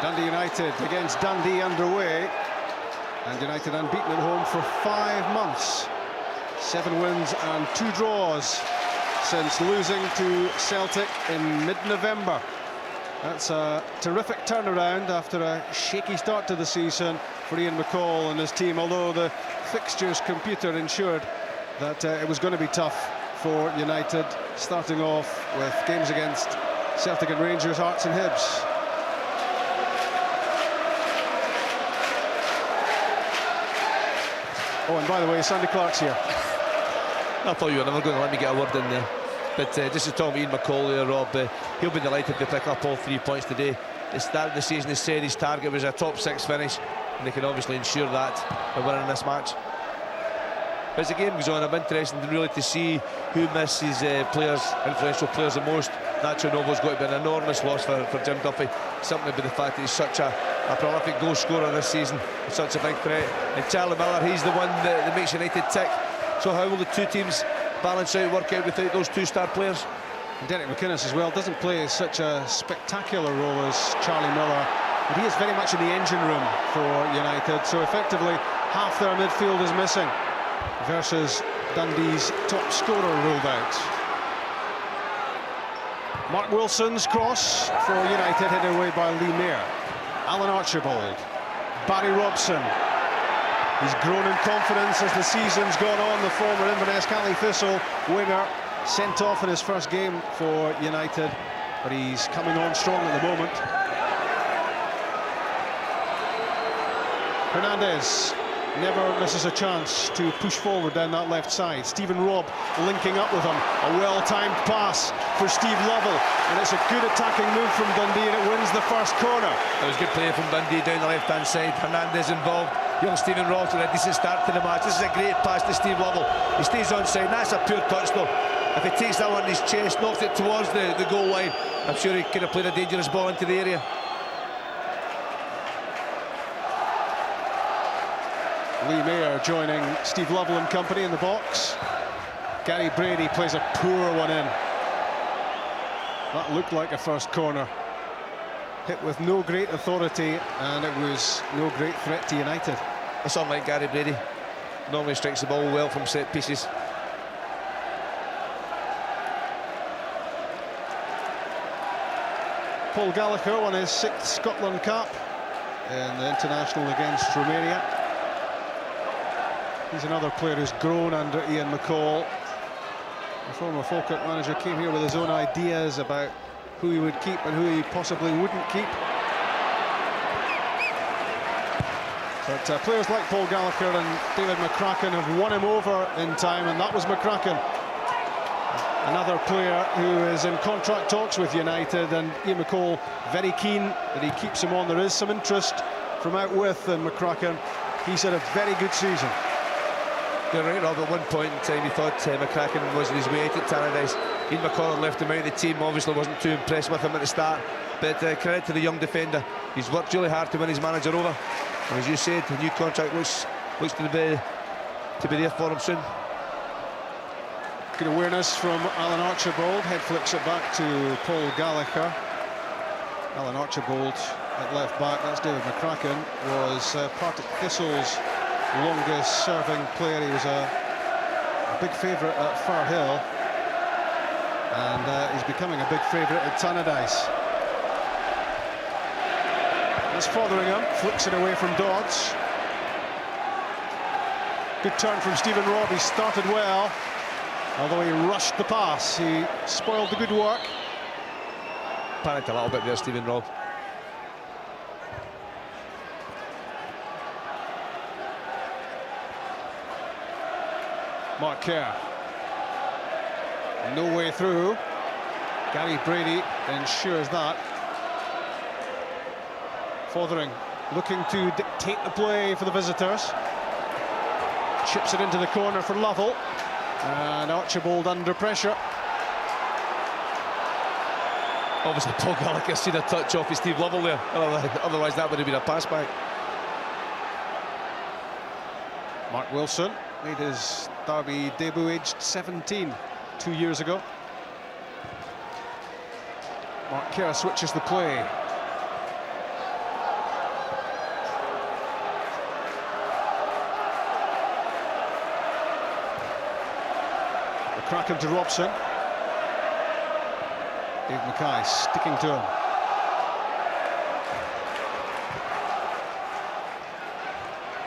Dundee United against Dundee underway, and United unbeaten at home for 5 months. 7 wins and 2 draws since losing to Celtic in mid-November. That's a terrific turnaround after a shaky start to the season for Ian McCall and his team, although the fixtures computer ensured that it was going to be tough for United, starting off with games against Celtic and Rangers, Hearts and Hibs. Oh, and by the way, Sandy Clark's here. I thought you were never going to let me get a word in there. But just to talk about Ian McCall there, Rob, he'll be delighted to pick up all 3 points today. The start of the season, he said his target was a top 6 finish, and they can obviously ensure that by winning this match. As the game goes on, I'm interested really to see who misses players, influential players the most. Nacho Novo's got to be an enormous loss for Jim Duffy, simply by the fact that he's such a prolific goal scorer this season, such a big threat. And Charlie Miller, he's the one that makes United tick. So how will the two teams balance out, work out without those 2 star players? And Derek McInnes as well doesn't play such a spectacular role as Charlie Miller, but he is very much in the engine room for United. So effectively half their midfield is missing versus Dundee's top scorer ruled out. Mark Wilson's cross for United, headed away by Lee Mayer. Alan Archibald, Barry Robson. He's grown in confidence as the season's gone on. The former Inverness County Thistle winger sent off in his first game for United, but he's coming on strong at the moment. Hernandez never misses a chance to push forward down that left side. Stephen Robb linking up with him. A well-timed pass for Steve Lovell, and it's a good attacking move from Dundee, and it wins the first corner. It was good play from Dundee down the left-hand side. Hernandez involved. Young Stephen Robb with a decent start to the match. This is a great pass to Steve Lovell. He stays onside. That's a pure touch though. If he takes that one in his chest, knocks it towards the goal line, I'm sure he could have played a dangerous ball into the area. Lee Mayer joining Steve Lovell and company in the box. Gary Brady plays a poor one in. That looked like a first corner. Hit with no great authority, and it was no great threat to United. That's unlike Gary Brady. Normally strikes the ball well from set pieces. Paul Gallagher won his 6th Scotland Cup in the international against Romania. He's another player who's grown under Ian McCall. The former Falkirk manager came here with his own ideas about who he would keep and who he possibly wouldn't keep. But players like Paul Gallagher and David McCracken have won him over in time, and that was McCracken. Another player who is in contract talks with United, and Ian McCall very keen that he keeps him on. There is some interest from out with, and McCracken, he's had a very good season. You're right, Rob. At one point in time, he thought McCracken was on his way out at Tannadice. Ian McCall had left him out of the team, obviously wasn't too impressed with him at the start. But credit to the young defender. He's worked really hard to win his manager over. And as you said, the new contract looks to be there for him soon. Good awareness from Alan Archibald. Head flicks it back to Paul Gallagher. Alan Archibald at left back, that's David McCracken, was Partick Thistle's longest serving player. He was a big favourite at Firhill, and he's becoming a big favourite at Tannadice. That's Fotheringham, flicks it away from Dodds. Good turn from Stephen Robb. He started well, although he rushed the pass. He spoiled the good work. Panicked a little bit there, Stephen Robb. Mark Kerr. No way through. Gary Brady ensures that. Fothering looking to dictate the play for the visitors. Chips it into the corner for Lovell. And Archibald under pressure. Obviously, Paul Gallagher seen a touch off his Steve Lovell there. Otherwise, that would have been a pass back. Mark Wilson made his Derby debut aged 17 2 years ago. Mark Kerr switches the play. McCracken to Robson. Dave Mackay sticking to him.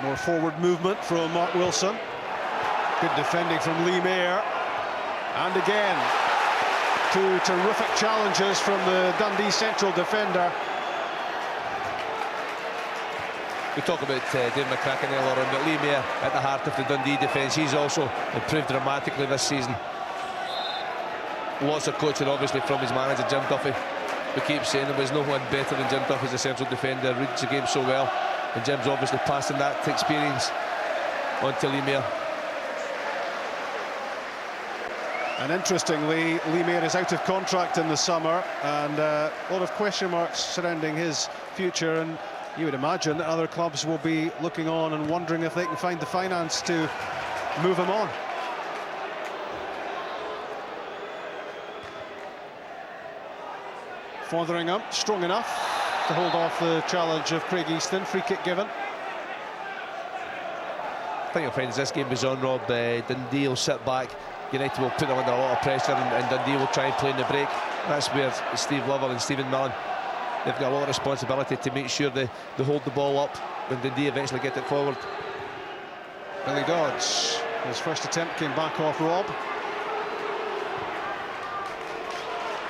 More forward movement from Mark Wilson. Good defending from Lee Mayer. And again, two terrific challenges from the Dundee central defender. We talk about Dave McCracken earlier on, but Lee Mayer at the heart of the Dundee defence. He's also improved dramatically this season. Lots of coaching, obviously, from his manager, Jim Duffy. We keep saying there was no one better than Jim Duffy as a central defender. Reads the game so well, and Jim's obviously passing that experience on to Lee Mayer. And interestingly, Lee Mayer is out of contract in the summer, and a lot of question marks surrounding his future, and you would imagine that other clubs will be looking on and wondering if they can find the finance to move him on. Fotheringham, strong enough to hold off the challenge of Craig Easton. Free kick given. I think you'll find as this game goes on, Rob, Dundee will sit back. United will put them under a lot of pressure, and Dundee will try and play in the break. That's where Steve Lovell and Stephen Millen, they've got a lot of responsibility to make sure they hold the ball up when Dundee eventually get it forward. Billy Dodds, his first attempt came back off Rob.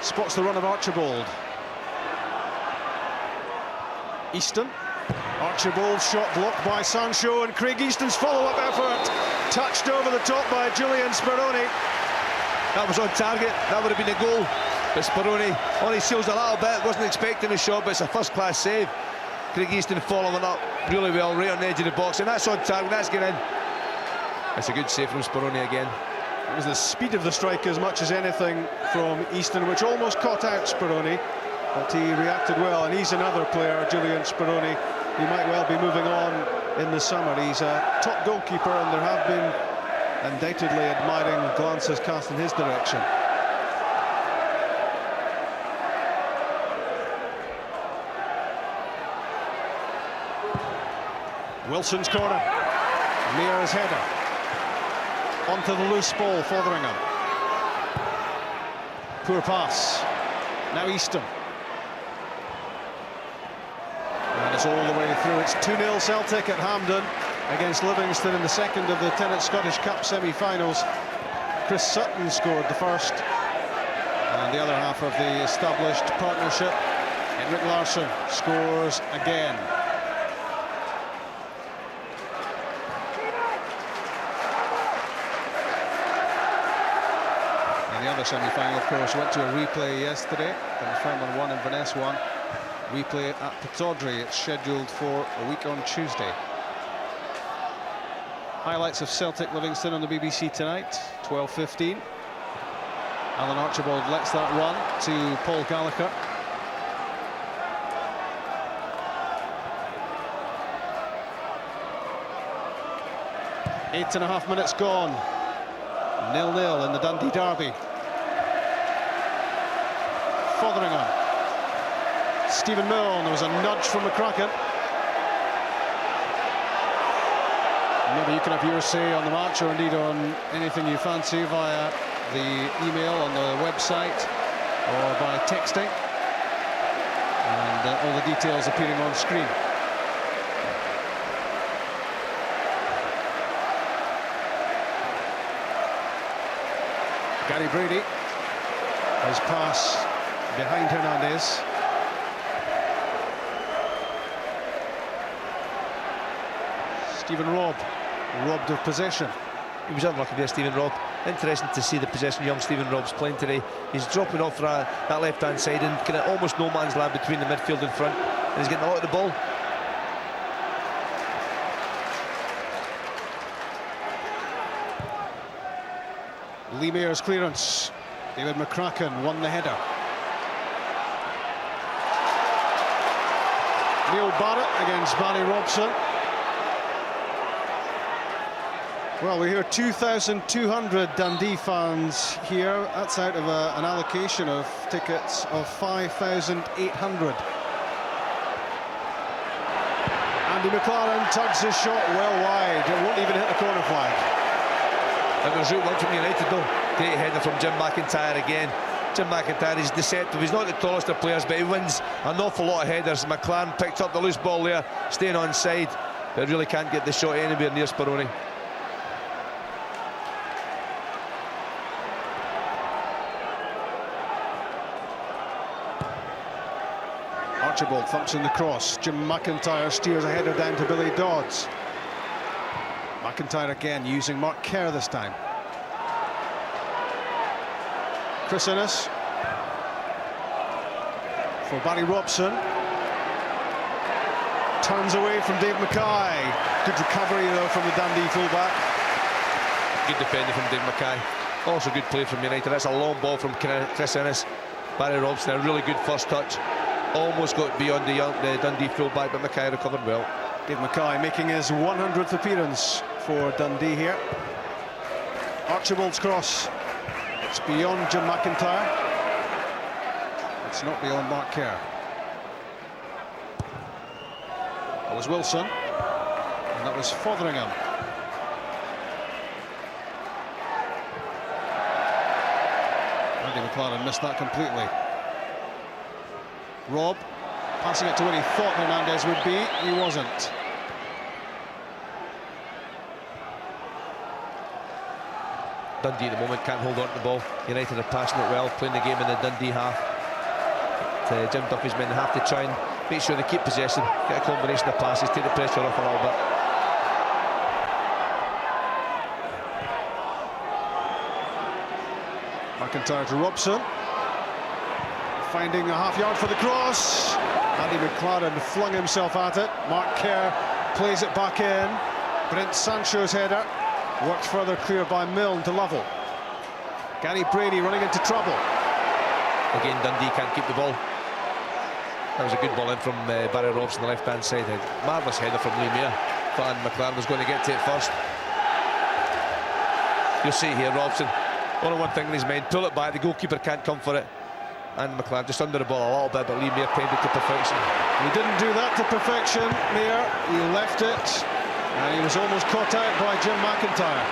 Spots the run of Archibald. Easton. Archibald shot blocked by Sancho, and Craig Easton's follow-up effort touched over the top by Julian Speroni. That was on target, that would have been a goal, but Speroni only seals a little bit, wasn't expecting a shot, but it's a first-class save. Craig Easton following up really well, right on the edge of the box, and that's on target, that's getting in. That's a good save from Speroni again. It was the speed of the strike as much as anything from Easton, which almost caught out Speroni, but he reacted well, and he's another player, Julian Speroni, who might well be moving on in the summer. He's a top goalkeeper, and there have been undoubtedly admiring glances cast in his direction. Wilson's corner. Mayer's header. Onto the loose ball, Fotheringham. Poor pass. Now Easton. And it's all the way through. It's 2-0 Celtic at Hampden against Livingston in the second of the Tennent Scottish Cup semi-finals. Chris Sutton scored the first, and the other half of the established partnership, Henrik Larsson, scores again. And the other semi-final, of course, went to a replay yesterday. Dunfermline won and Inverness won. Replay at Pittodrie. It's scheduled for a week on Tuesday. Highlights of Celtic Livingston on the BBC tonight, 12:15. Alan Archibald lets that run to Paul Gallagher. Eight and a half minutes gone. 0-0 in the Dundee derby. Fotheringham. Stephen Milne, there was a nudge from McCracken. Maybe you can have your say on the match, or indeed on anything you fancy, via the email on the website or by texting. And all the details appearing on screen. Gary Brady, his pass behind Hernandez. Stephen Robb, robbed of possession. He was unlucky there, Stephen Robb. Interesting to see the possession young Stephen Robb's playing today. He's dropping off that left-hand side and kind of almost no man's land between the midfield and front, and he's getting a lot of the ball. Lee Mayer's clearance. David McCracken won the header. Neil Barrett against Barry Robson. Well, we hear 2,200 Dundee fans here. That's out of an allocation of tickets of 5,800. Andy McLaren tugs his shot well wide. It won't even hit the corner flag. That was a one from United, though. Great header from Jim McIntyre again. Jim McIntyre is deceptive. He's not the tallest of players, but he wins an awful lot of headers. McLaren picked up the loose ball there, staying onside, but really can't get the shot anywhere near Speroni. Archibald thumps in the cross. Jim McIntyre steers a header down to Billy Dodds. McIntyre again using Mark Kerr this time. Chris Innes for Barry Robson. Turns away from Dave Mackay. Good recovery though from the Dundee fullback. Good defending from Dave Mackay. Also good play from United. That's a long ball from Chris Innes. Barry Robson, a really good first touch. Almost got beyond the Dundee fullback, but Mackay recovered well. Dave Mackay making his 100th appearance for Dundee here. Archibald's cross. It's beyond Jim McIntyre. It's not beyond Mark Kerr. That was Wilson. And that was Fotheringham. Andy McLaren missed that completely. Rob passing it to where he thought Hernandez would be. He wasn't. Dundee at the moment can't hold on to the ball. United are passing it well, playing the game in the Dundee half. But, Jim Duffy's men have to try and make sure they keep possession, get a combination of passes, take the pressure off a little bit. McIntyre to Robson. Finding a half yard for the cross. Andy McLaren flung himself at it. Mark Kerr plays it back in. Brent Sancho's header. Worked further clear by Milne to Lovell. Gary Brady running into trouble. Again, Dundee can't keep the ball. That was a good ball in from Barry Robson, the left-hand side. A marvellous header from Lee Mayer. Thought McLaren was going to get to it first. You'll see here, Robson, only one thing in his mind, pull it back, the goalkeeper can't come for it. And McLaren just under the ball a little bit, but Lee Mayer timed it to perfection. He didn't do that to perfection, Mayer. He left it, and he was almost caught out by Jim McIntyre.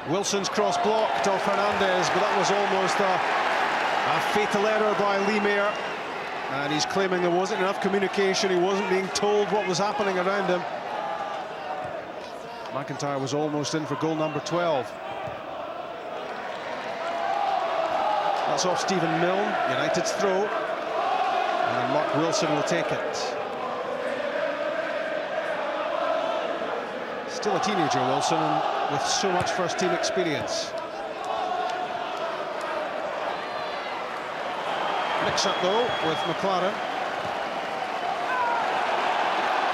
Wilson's cross blocked off Hernandez, but that was almost a fatal error by Lee Mayer. And he's claiming there wasn't enough communication, he wasn't being told what was happening around him. McIntyre was almost in for goal number 12. That's off Stephen Milne, United's throw. And then Mark Wilson will take it. Still a teenager, Wilson, and with so much first-team experience. Mix-up, though, with McLaren.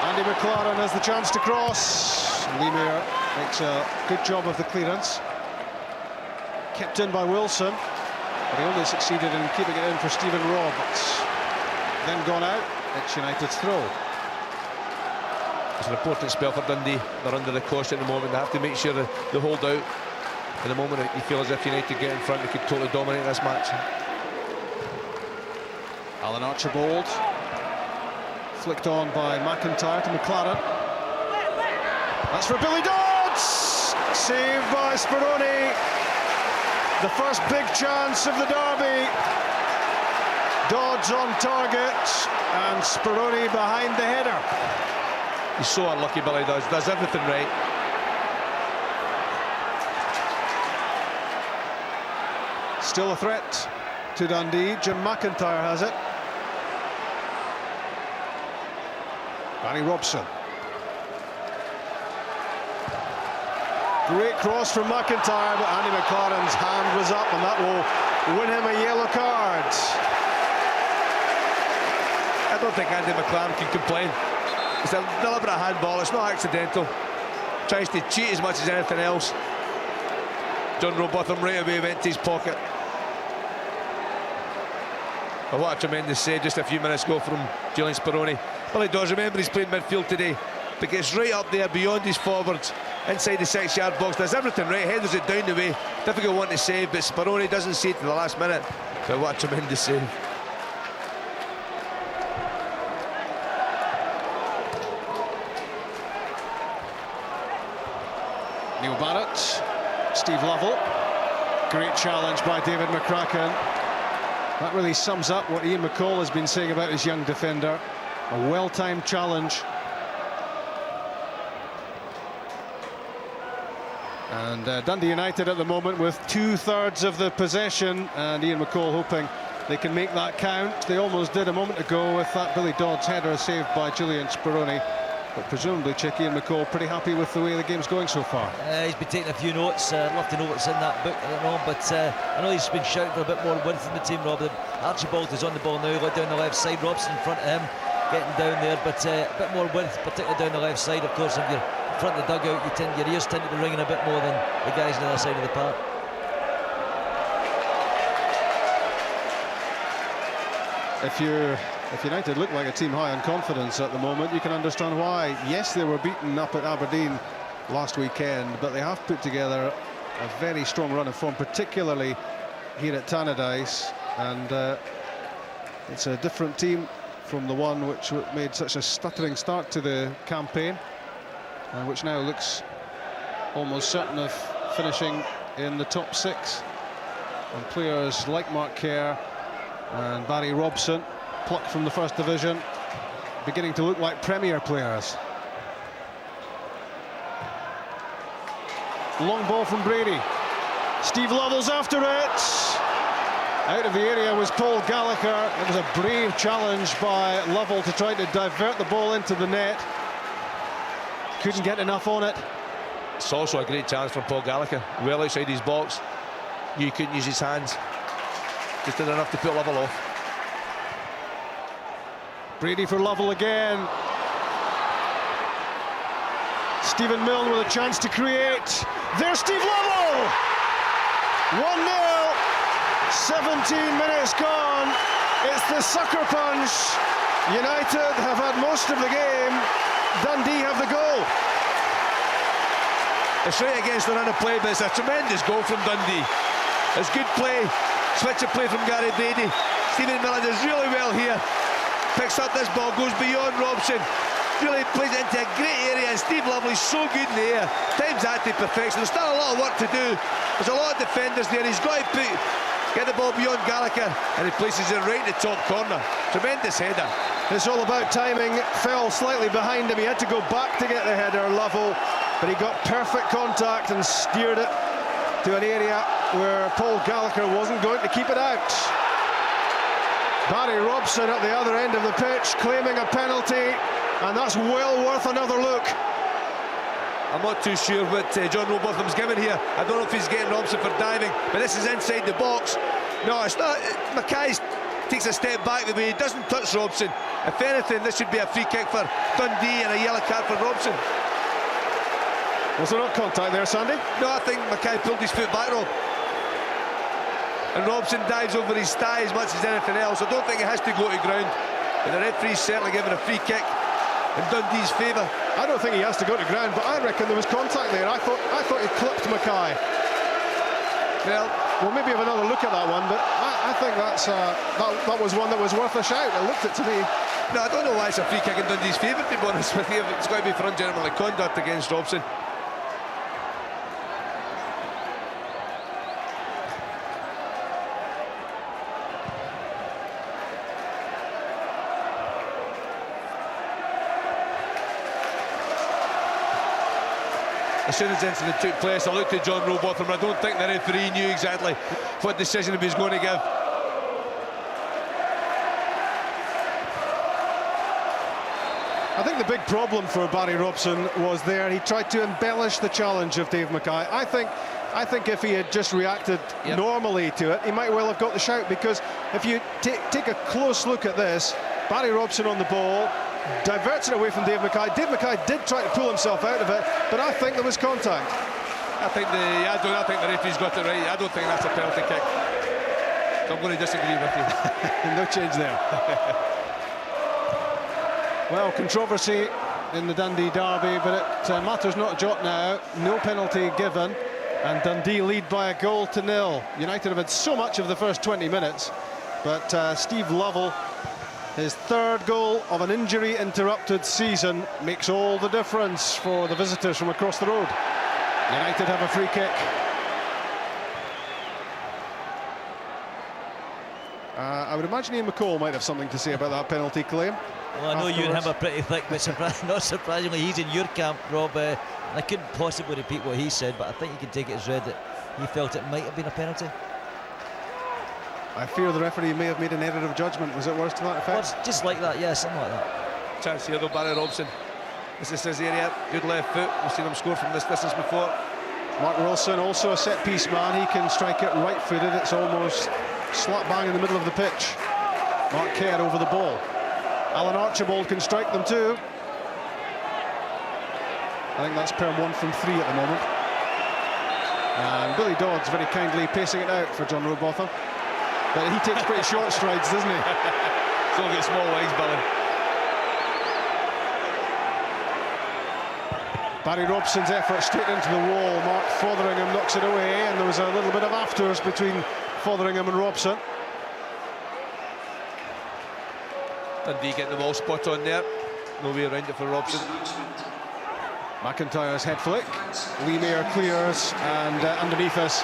Andy McLaren has the chance to cross. Lee Mayer makes a good job of the clearance. Kept in by Wilson, but he only succeeded in keeping it in for Stephen Roberts. Then gone out. It's United's throw. It's an important spell for Dundee. They're under the cosh at the moment. They have to make sure they hold out. In the moment you feel as if United get in front, they could totally dominate this match. Alan Archibald, flicked on by McIntyre to McLaren. That's for Billy Dodds! Saved by Speroni. The first big chance of the derby. Dodds on target, and Speroni behind the header. He's so unlucky, Billy Dodds. Does everything right. Still a threat to Dundee. Jim McIntyre has it. Barry Robson. Great cross from McIntyre, but Andy McLaren's hand was up, and that will win him a yellow card. I don't think Andy McLaren can complain. It's a deliberate handball, it's not accidental. Tries to cheat as much as anything else. John Robotham right away went to his pocket. But what a tremendous save just a few minutes ago from Julian Speroni. Billy Dodds, remember he's playing midfield today, but gets right up there beyond his forwards, inside the 6-yard box, does everything right, headers it down the way. Difficult one to save, but Speroni doesn't see it to the last minute. But what a tremendous save. Neil Barrett, Steve Lovell, Great challenge by David McCracken. That really sums up what Ian McCall has been saying about his young defender. A well-timed challenge. And Dundee United at the moment with 2/3 of the possession, and Ian McCall hoping they can make that count. They almost did a moment ago with that Billy Dodds header saved by Julian Speroni. But presumably, Chick, Ian McCall pretty happy with the way the game's going so far. He's been taking a few notes. I'd love to know what's in that book, I don't know, but I know he's been shouting for a bit more width in the team, Rob. Archibald is on the ball now, got down the left side. Robson in front of him, getting down there, but a bit more width, particularly down the left side. Of course, if you're in front of the dugout, your ears tend to be ringing a bit more than the guys on the other side of the park. If United look like a team high on confidence at the moment, you can understand why. Yes, they were beaten up at Aberdeen last weekend, but they have put together a very strong run of form, particularly here at Tannadice, and it's a different team from the one which made such a stuttering start to the campaign, and which now looks almost certain of finishing in the top 6. And players like Mark Kerr and Barry Robson, plucked from the First Division, beginning to look like Premier players. Long ball from Brady. Steve Lovell's after it. Out of the area was Paul Gallagher. It was a brave challenge by Lovell to try to divert the ball into the net. Couldn't get enough on it. It's also a great chance from Paul Gallagher. Well outside his box. He couldn't use his hands. Just did enough to put Lovell off. Brady for Lovell again. Stephen Milne with a chance to create. There's Steve Lovell! 1-0. 17 minutes gone. It's the sucker punch. United have had most of the game. Dundee have the goal. It's right against the run of play, but it's a tremendous goal from Dundee. It's good play. Switch of play from Gary Brady. Stephen Milne does really well here. Picks up this ball, goes beyond Robson. Really plays it into a great area, and Steve Lovely's so good in the air. Times that to perfection. There's still a lot of work to do. There's a lot of defenders there. He's got to get the ball beyond Gallagher, and he places it right in the top corner. Tremendous header. It's all about timing. Fell slightly behind him. He had to go back to get the header, Lovell, but he got perfect contact and steered it to an area where Paul Gallagher wasn't going to keep it out. Barry Robson at the other end of the pitch claiming a penalty, and that's well worth another look. I'm not too sure what John Robotham's given here. I don't know if he's getting Robson for diving, but this is inside the box. No, it's not. Mackay takes a step back the way he doesn't touch Robson. If anything, this should be a free kick for Dundee and a yellow card for Robson. Was there not contact there, Sandy? No, I think Mackay pulled his foot back, Rob. And Robson dives over his thigh as much as anything else. I don't think it has to go to ground, but the referee's certainly given a free kick in Dundee's favour. I don't think he has to go to ground, but I reckon there was contact there. I thought he clipped Mackay. Well, we'll maybe have another look at that one, but I think that was one that was worth a shout. It looked it to me. No, I don't know why it's a free kick in Dundee's favour, to be honest with you. It's got to be for ungentlemanly conduct against Robson. As soon as the incident took place, I looked at John Robotham. I don't think the referee knew exactly what decision he was going to give. I think the big problem for Barry Robson was there. He tried to embellish the challenge of Dave Mackay. I think if he had just reacted normally to it, he might well have got the shout, because if you take a close look at this, Barry Robson on the ball, diverts it away from Dave Mackay. Dave Mackay did try to pull himself out of it, but I think there was contact. I think the referee's got it right. I don't think that's a penalty kick. So I'm going to disagree with you. No change there. Well, controversy in the Dundee derby, but it matters not a jot now. No penalty given, and Dundee lead by a goal to nil. United have had so much of the first 20 minutes, but Steve Lovell, his third goal of an injury-interrupted season, makes all the difference for the visitors from across the road. United have a free kick. I would imagine Ian McCall might have something to say about that penalty claim. Well, I know you and him afterwards. are pretty thick, but not surprisingly, he's in your camp, Rob. And I couldn't possibly repeat what he said, but I think you can take it as read that he felt it might have been a penalty. I fear the referee may have made an error of judgment. Was it worse to that effect? Well, just like that, yeah, something like that. Chance here though, Barry Robson. This is his area, good left foot. We've seen him score from this distance before. Mark Wilson, also a set-piece man. He can strike it right-footed. It's almost slap bang in the middle of the pitch. Mark Kerr over the ball. Alan Archibald can strike them too. I think that's perm 1 from 3 at the moment. And Billy Dodds very kindly pacing it out for John Robotham. But he takes pretty short strides, doesn't he? He's only got small legs, Billy. Barry Robson's effort straight into the wall. Mark Fotheringham knocks it away, and there was a little bit of afters between Fotheringham and Robson. Dundee getting the ball spot on there. No way around it for Robson. McIntyre's head flick. Lee Mayer clears, and underneath us,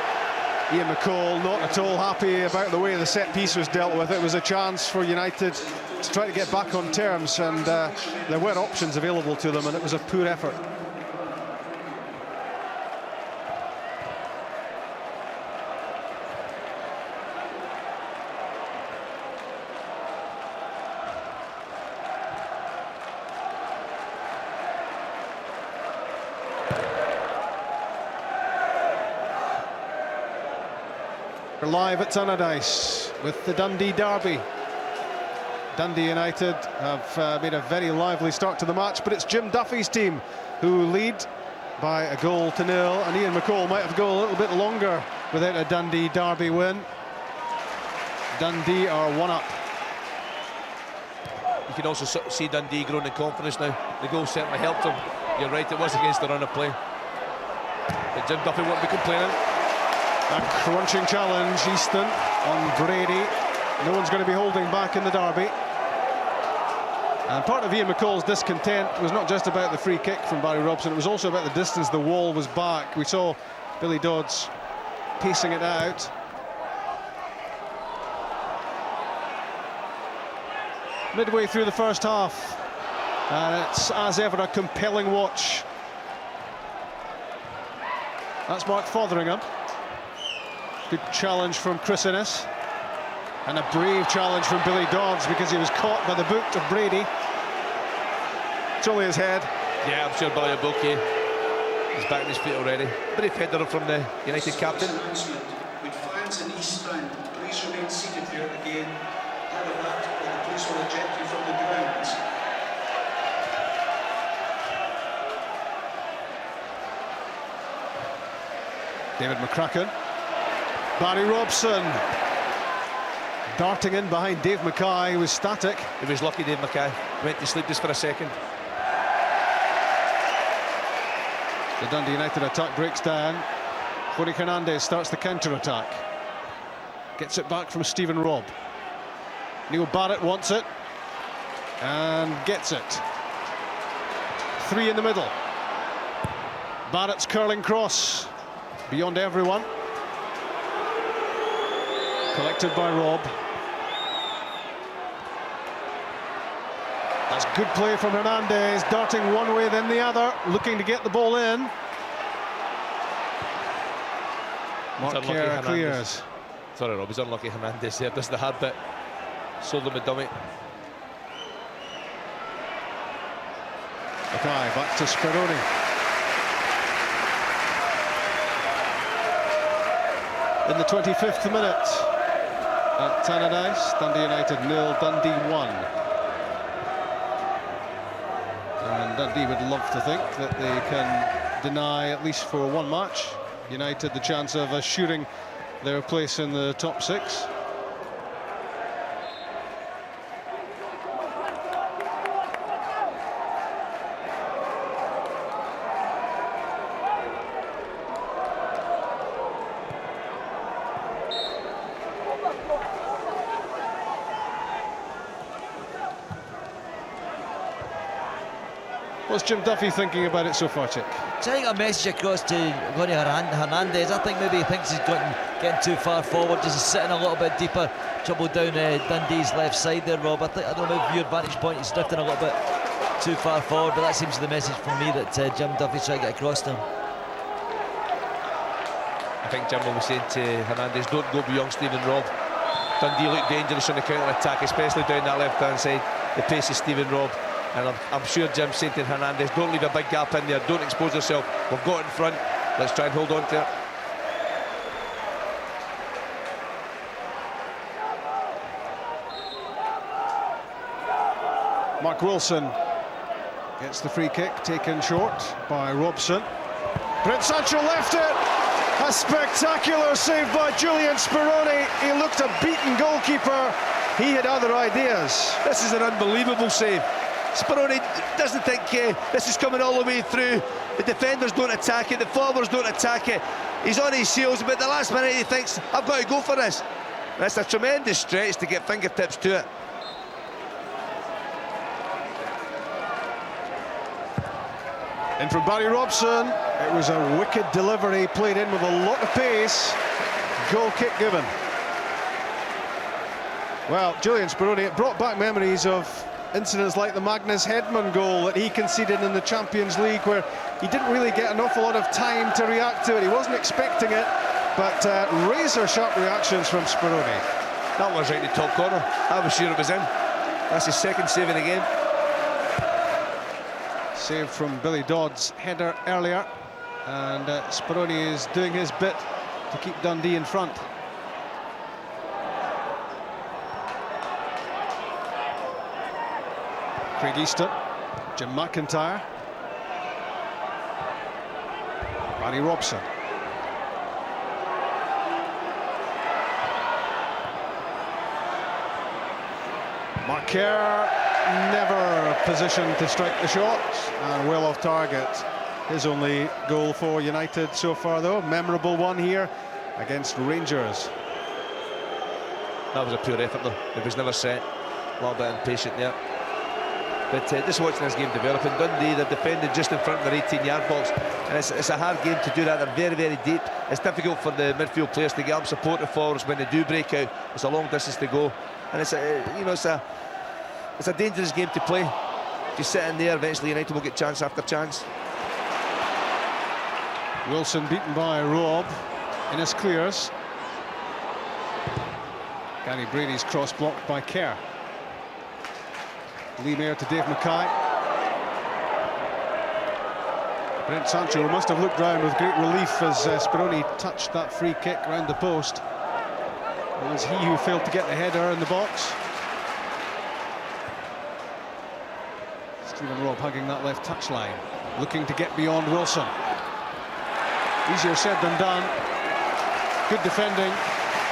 Ian McCall not at all happy about the way the set piece was dealt with. It was a chance for United to try to get back on terms, and there were options available to them, and it was a poor effort. We're live at Tannadice with the Dundee derby. Dundee United have made a very lively start to the match, but it's Jim Duffy's team who lead by a goal to nil, and Ian McCall might have to go a little bit longer without a Dundee derby win. Dundee are 1 up. You can also see Dundee growing in confidence now. The goal certainly helped them. You're right, it was against the run of play. But Jim Duffy won't be complaining. A crunching challenge, Easton on Brady. No one's going to be holding back in the derby. And part of Ian McCall's discontent was not just about the free kick from Barry Robson, it was also about the distance the wall was back. We saw Billy Dodds pacing it out. Midway through the first half, and it's as ever a compelling watch. That's Mark Fotheringham. Good challenge from Chris Innes, and a brave challenge from Billy Dodds because he was caught by the boot of Brady. It's only his head. Yeah, I'm sure Billy will be okay. He's back on his feet already. Brave header from the United captain. Would fans in East Stand please remain seated here again? Out of that, or the police will eject you from the grounds. David McCracken. Barry Robson darting in behind Dave Mackay. He was static. He was lucky, Dave Mackay. Went to sleep just for a second. The Dundee United attack breaks down. Jorge Hernandez starts the counter-attack. Gets it back from Stephen Robb. Neil Barrett wants it and gets it. 3 in the middle. Barrett's curling cross beyond everyone. Collected by Robb. That's good play from Hernandez, darting one way then the other, looking to get the ball in. Mark Kerr clears. Sorry, Rob, he's unlucky. Hernandez there. This is the hard bit. Sold him a dummy. Mackay back to Speroni. In the 25th minute at Tannadice, Dundee United 0, Dundee 1. And Dundee would love to think that they can deny, at least for one match, United the chance of assuring their place in the top 6. What's Jim Duffy thinking about it so far, Chick? Sending a message across to Hernandez. I think maybe he thinks he's getting too far forward, just sitting a little bit deeper. trouble down Dundee's left side there, Rob. I don't know if your vantage point is drifting a little bit too far forward, but that seems to be the message from me that Jim Duffy's trying to get across to him. I think Jim will be saying to Hernandez, don't go beyond Stephen Robb. Dundee look dangerous on the counter-attack, especially down that left-hand side. The pace of Stephen Robb. And I'm sure Jim's saying to Hernandez, don't leave a big gap in there, don't expose yourself. We've got it in front, let's try and hold on to it. Mark Wilson gets the free kick, taken short by Robson. Brent Sancho left it. A spectacular save by Julian Speroni. He looked a beaten goalkeeper. He had other ideas. This is an unbelievable save. Speroni doesn't think this is coming all the way through. The defenders don't attack it, the forwards don't attack it. He's on his heels, but at the last minute he thinks, I've got to go for this. That's a tremendous stretch to get fingertips to it. In from Barry Robson. It was a wicked delivery, played in with a lot of pace. Goal kick given. Well, Julian Speroni, it brought back memories of incidents like the Magnus Hedman goal that he conceded in the Champions League, where he didn't really get an awful lot of time to react to it. He wasn't expecting it, but razor-sharp reactions from Speroni. That was right in the top corner. I was sure it was in. That's his second save in the game. Save from Billy Dodd's header earlier, and Speroni is doing his bit to keep Dundee in front. Craig Easton, Jim McIntyre, Barry Robson. Mark Kerr never positioned to strike the shot, and well off target. His only goal for United so far, though, memorable one here against Rangers. That was a poor effort though, it was never set. A little bit impatient there. But just watching this game developing, Dundee, they're defending just in front of their 18-yard box, and it's a hard game to do that. They're very, very deep. It's difficult for the midfield players to get up, support the forwards when they do break out. It's a long distance to go, and it's a dangerous game to play. If you sit in there, eventually United will get chance after chance. Wilson beaten by Robb. Innes clears. Gary Brady's cross blocked by Kerr. Lee Mayer to Dave Mackay. Brent Sancho must have looked round with great relief as Speroni touched that free kick round the post. It was he who failed to get the header in the box. Stephen Robb hugging that left touchline, looking to get beyond Wilson. Easier said than done. Good defending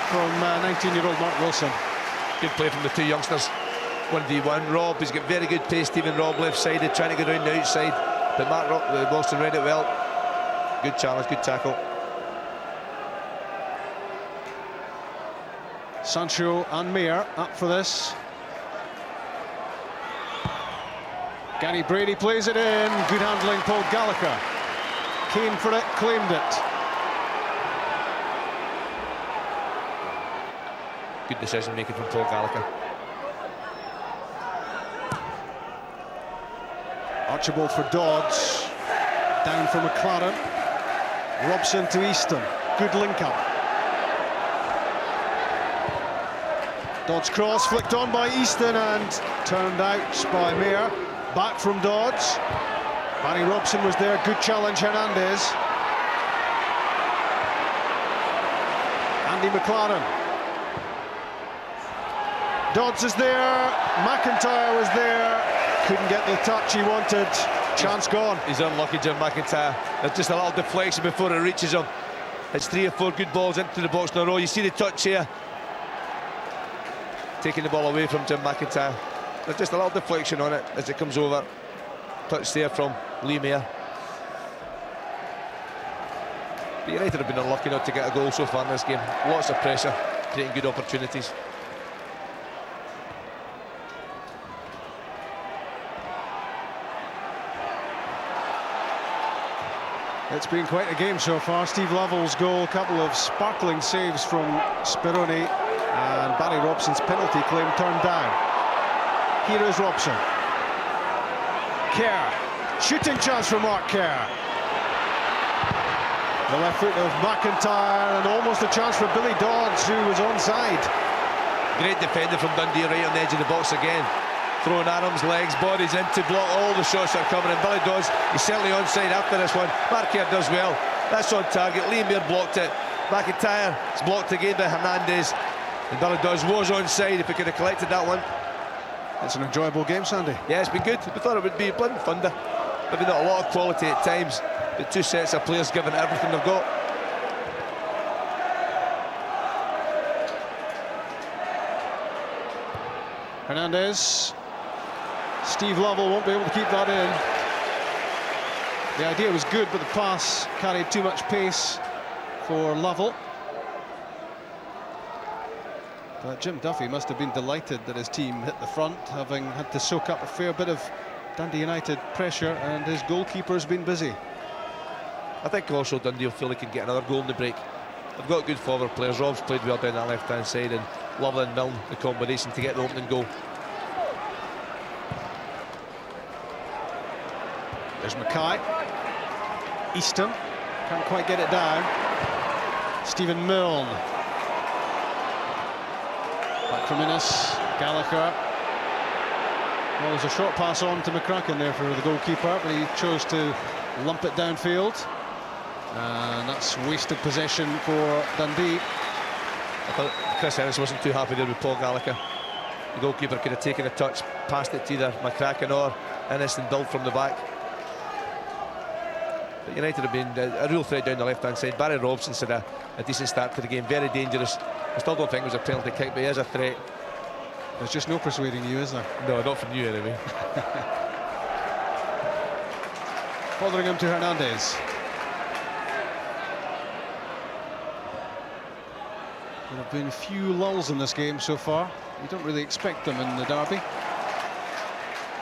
from 19-year-old Mark Wilson. Good play from the two youngsters. 1v1. Robb, he's got very good pace. Stephen Robb left-sided, trying to go down the outside, but Mark Wilson read it well. Good challenge, good tackle. Sancho and Mayer up for this. Gary Brady plays it in. Good handling, Paul Gallagher. Came for it, claimed it. Good decision making from Paul Gallagher. Archibald for Dodds. Down for McLaren. Robson to Easton. Good link up. Dodds cross flicked on by Easton and turned out by Mayer. Back from Dodds. Barry Robson was there. Good challenge, Hernandez. Andy McLaren. Dodds is there. McIntyre was there. Couldn't get the touch he wanted. Chance gone. He's unlucky, Jim McIntyre. There's just a little deflection before it reaches him. It's 3 or 4 good balls into the box in a row. You see the touch here. Taking the ball away from Jim McIntyre. There's just a little deflection on it as it comes over. Touch there from Lee Mayer. But United have been unlucky not to get a goal so far in this game. Lots of pressure, creating good opportunities. It's been quite a game so far. Steve Lovell's goal, a couple of sparkling saves from Speroni. And Barry Robson's penalty claim turned down. Here is Robson. Kerr. Shooting chance for Mark Kerr. The left foot of McIntyre, and almost a chance for Billy Dodds, who was onside. Great defender from Dundee, right on the edge of the box again. Throwing arms, legs, bodies in to block all the shots that are coming. And Billy Dodds, he's certainly onside after this one. Mark Kerr does well. That's on target. Liam Muir blocked it. McIntyre is blocked again by Hernandez. And Billy Dodds was onside if he could have collected that one. It's an enjoyable game, Sandy. Yeah, it's been good. We thought it would be blood and thunder. Maybe not a lot of quality at times, but two sets of players giving everything they've got. Hernandez. Steve Lovell won't be able to keep that in. The idea was good, but the pass carried too much pace for Lovell. But Jim Duffy must have been delighted that his team hit the front, having had to soak up a fair bit of Dundee United pressure, and his goalkeeper's been busy. I think also Dundee will feel they can get another goal in the break. They've got good forward players. Rob's played well down that left-hand side, and Lovell and Milne, the combination to get the opening goal. There's Mackay. Easton can't quite get it down. Stephen Milne. Back from Innes. Gallagher. Well, there's a short pass on to McCracken there for the goalkeeper, but he chose to lump it downfield. And that's wasted possession for Dundee. I thought Chris Ennis wasn't too happy there with Paul Gallagher. The goalkeeper could have taken a touch, passed it to either McCracken or Ennis and build from the back. But United have been a real threat down the left-hand side. Barry Robson's had a decent start to the game, very dangerous. I still don't think it was a penalty kick, but he is a threat. There's just no persuading you, is there? No, not from you anyway. Fotheringham to Hernandez. There have been a few lulls in this game so far. You don't really expect them in the derby.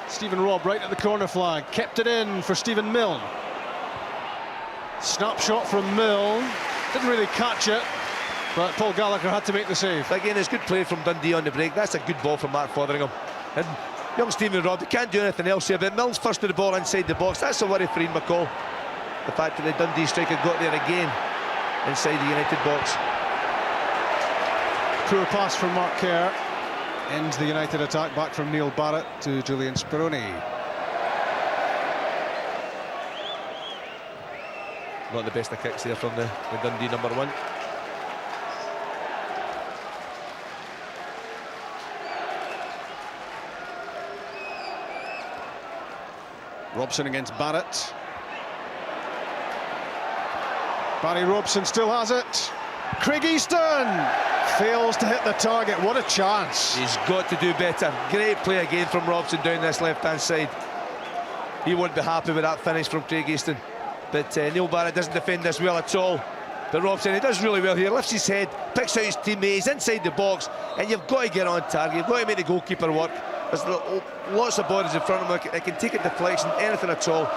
Stephen Robb right at the corner flag. Kept it in for Stephen Milne. Snapshot from Milne. Didn't really catch it, but Paul Gallagher had to make the save. Again, it's good play from Dundee on the break. That's a good ball from Mark Fotheringham. And young Stephen Robb, he can't do anything else here, but Milne's first to the ball inside the box. That's a worry for Ian McCall. The fact that the Dundee striker got there again inside the United box. Poor pass from Mark Kerr. Ends the United attack. Back from Neil Barrett to Julian Speroni. Not the best of kicks there from the Dundee number one. Robson against Barrett. Barry Robson still has it. Craig Easton fails to hit the target. What a chance. He's got to do better. Great play again from Robson down this left-hand side. He won't be happy with that finish from Craig Easton. But Neil Barrett doesn't defend this well at all. But Robson, he does really well here. Lifts his head, picks out his teammate, he's inside the box, and you've got to get on target. You've got to make the goalkeeper work. There's lots of bodies in front of him. It can take a deflection, anything at all,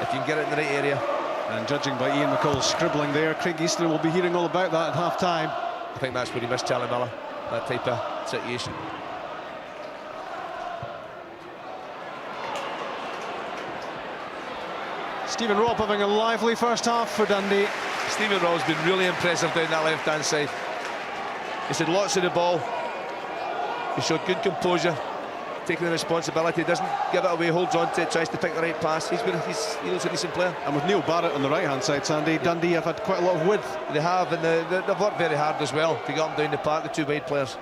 if you can get it in the right area. And judging by Ian McCall's scribbling there, Craig Easton will be hearing all about that at half-time. I think that's where he missed Charlie Miller, that type of situation. Stephen Robb having a lively first half for Dundee. Stephen Robb's been really impressive down that left-hand side. He's had lots of the ball. He showed good composure, taking the responsibility, doesn't give it away, holds on to it, tries to pick the right pass. He looks a decent player. And with Neil Barrett on the right-hand side, Sandy, Dundee have had quite a lot of width. They have, and they've worked very hard as well to get them down the park, the two wide players.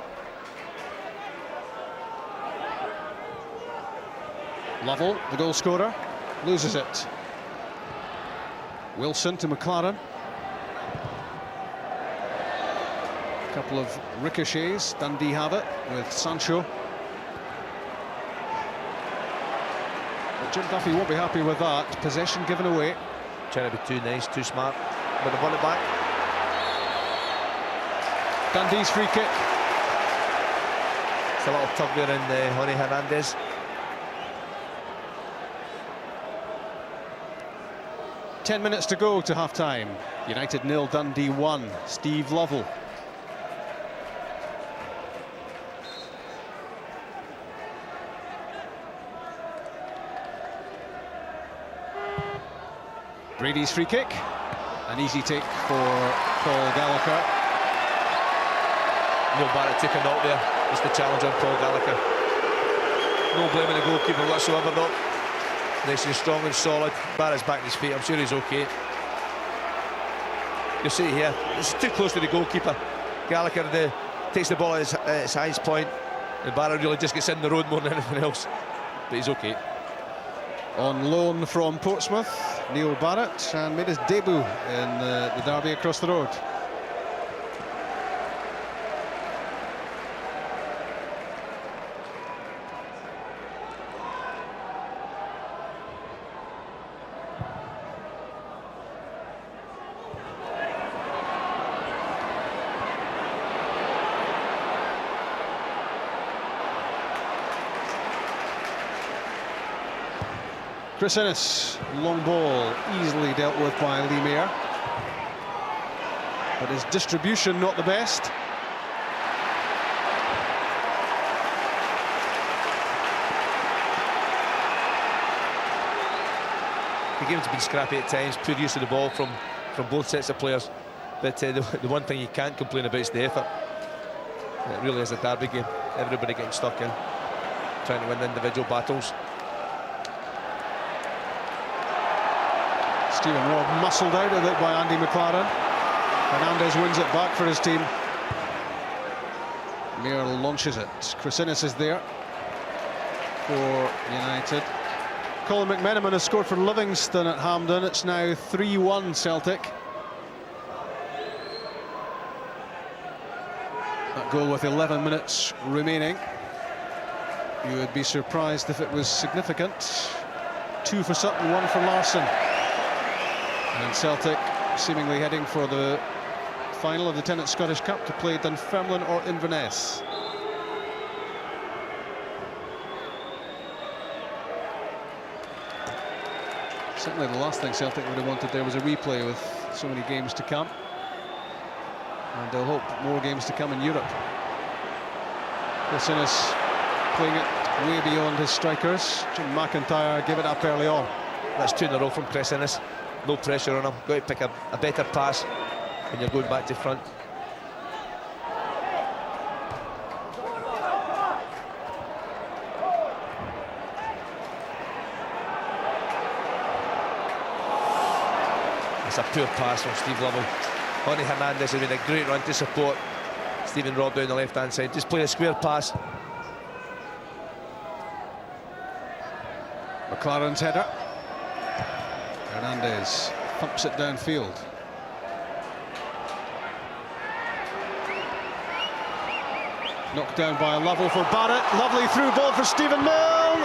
Lovell, the goal scorer, loses it. Wilson to McLaren. A couple of ricochets. Dundee have it with Sancho. But Jim Duffy won't be happy with that. Possession given away. Trying to be too nice, too smart, but they've won it back. Dundee's free kick. It's a little tug there in Jorge Hernandez. Ten minutes to go to half-time. United 0, Dundee 1. Steve Lovell. Brady's free kick. An easy take for Paul Gallagher. Neil Barrett took a knock there. It's the challenge on Paul Gallagher. No blaming the goalkeeper whatsoever, no. Nice and strong and solid. Barrett's back on his feet, I'm sure he's okay. You'll see here, it's too close to the goalkeeper. Gallagher takes the ball at its highest point, and Barrett really just gets in the road more than anything else. But he's okay. On loan from Portsmouth, Neil Barrett, and made his debut in the derby across the road. Chris Innes, long ball, easily dealt with by Lee Mayer. But his distribution not the best. The game's been scrappy at times, poor use of the ball from both sets of players. But the one thing you can't complain about is the effort. It really is a derby game. Everybody getting stuck in, trying to win the individual battles. Stephen Robb muscled out of it by Andy McLaren. Hernandez wins it back for his team. Mayer launches it. Chris Innes is there for United. Colin McMenamin has scored for Livingston at Hampden. It's now 3-1 Celtic. That goal with 11 minutes remaining. You would be surprised if it was significant. 2 for Sutton, 1 for Larsson. And Celtic seemingly heading for the final of the Tennant Scottish Cup to play Dunfermline or Inverness. Certainly the last thing Celtic would have wanted there was a replay with so many games to come. And they'll hope more games to come in Europe. Chris Innes playing it way beyond his strikers. Jim McIntyre gave it up early on. That's 2 in a row from Chris Innes. No pressure on him. Got to pick a better pass when you're going back to front. It's a poor pass from Steve Lovell. Lonnie Hernandez has made a great run to support Stephen Robb down the left-hand side. Just play a square pass. McLaren's header. Hernandez pumps it downfield. Knocked down by Lovell for Barrett. Lovely through ball for Stephen Milne.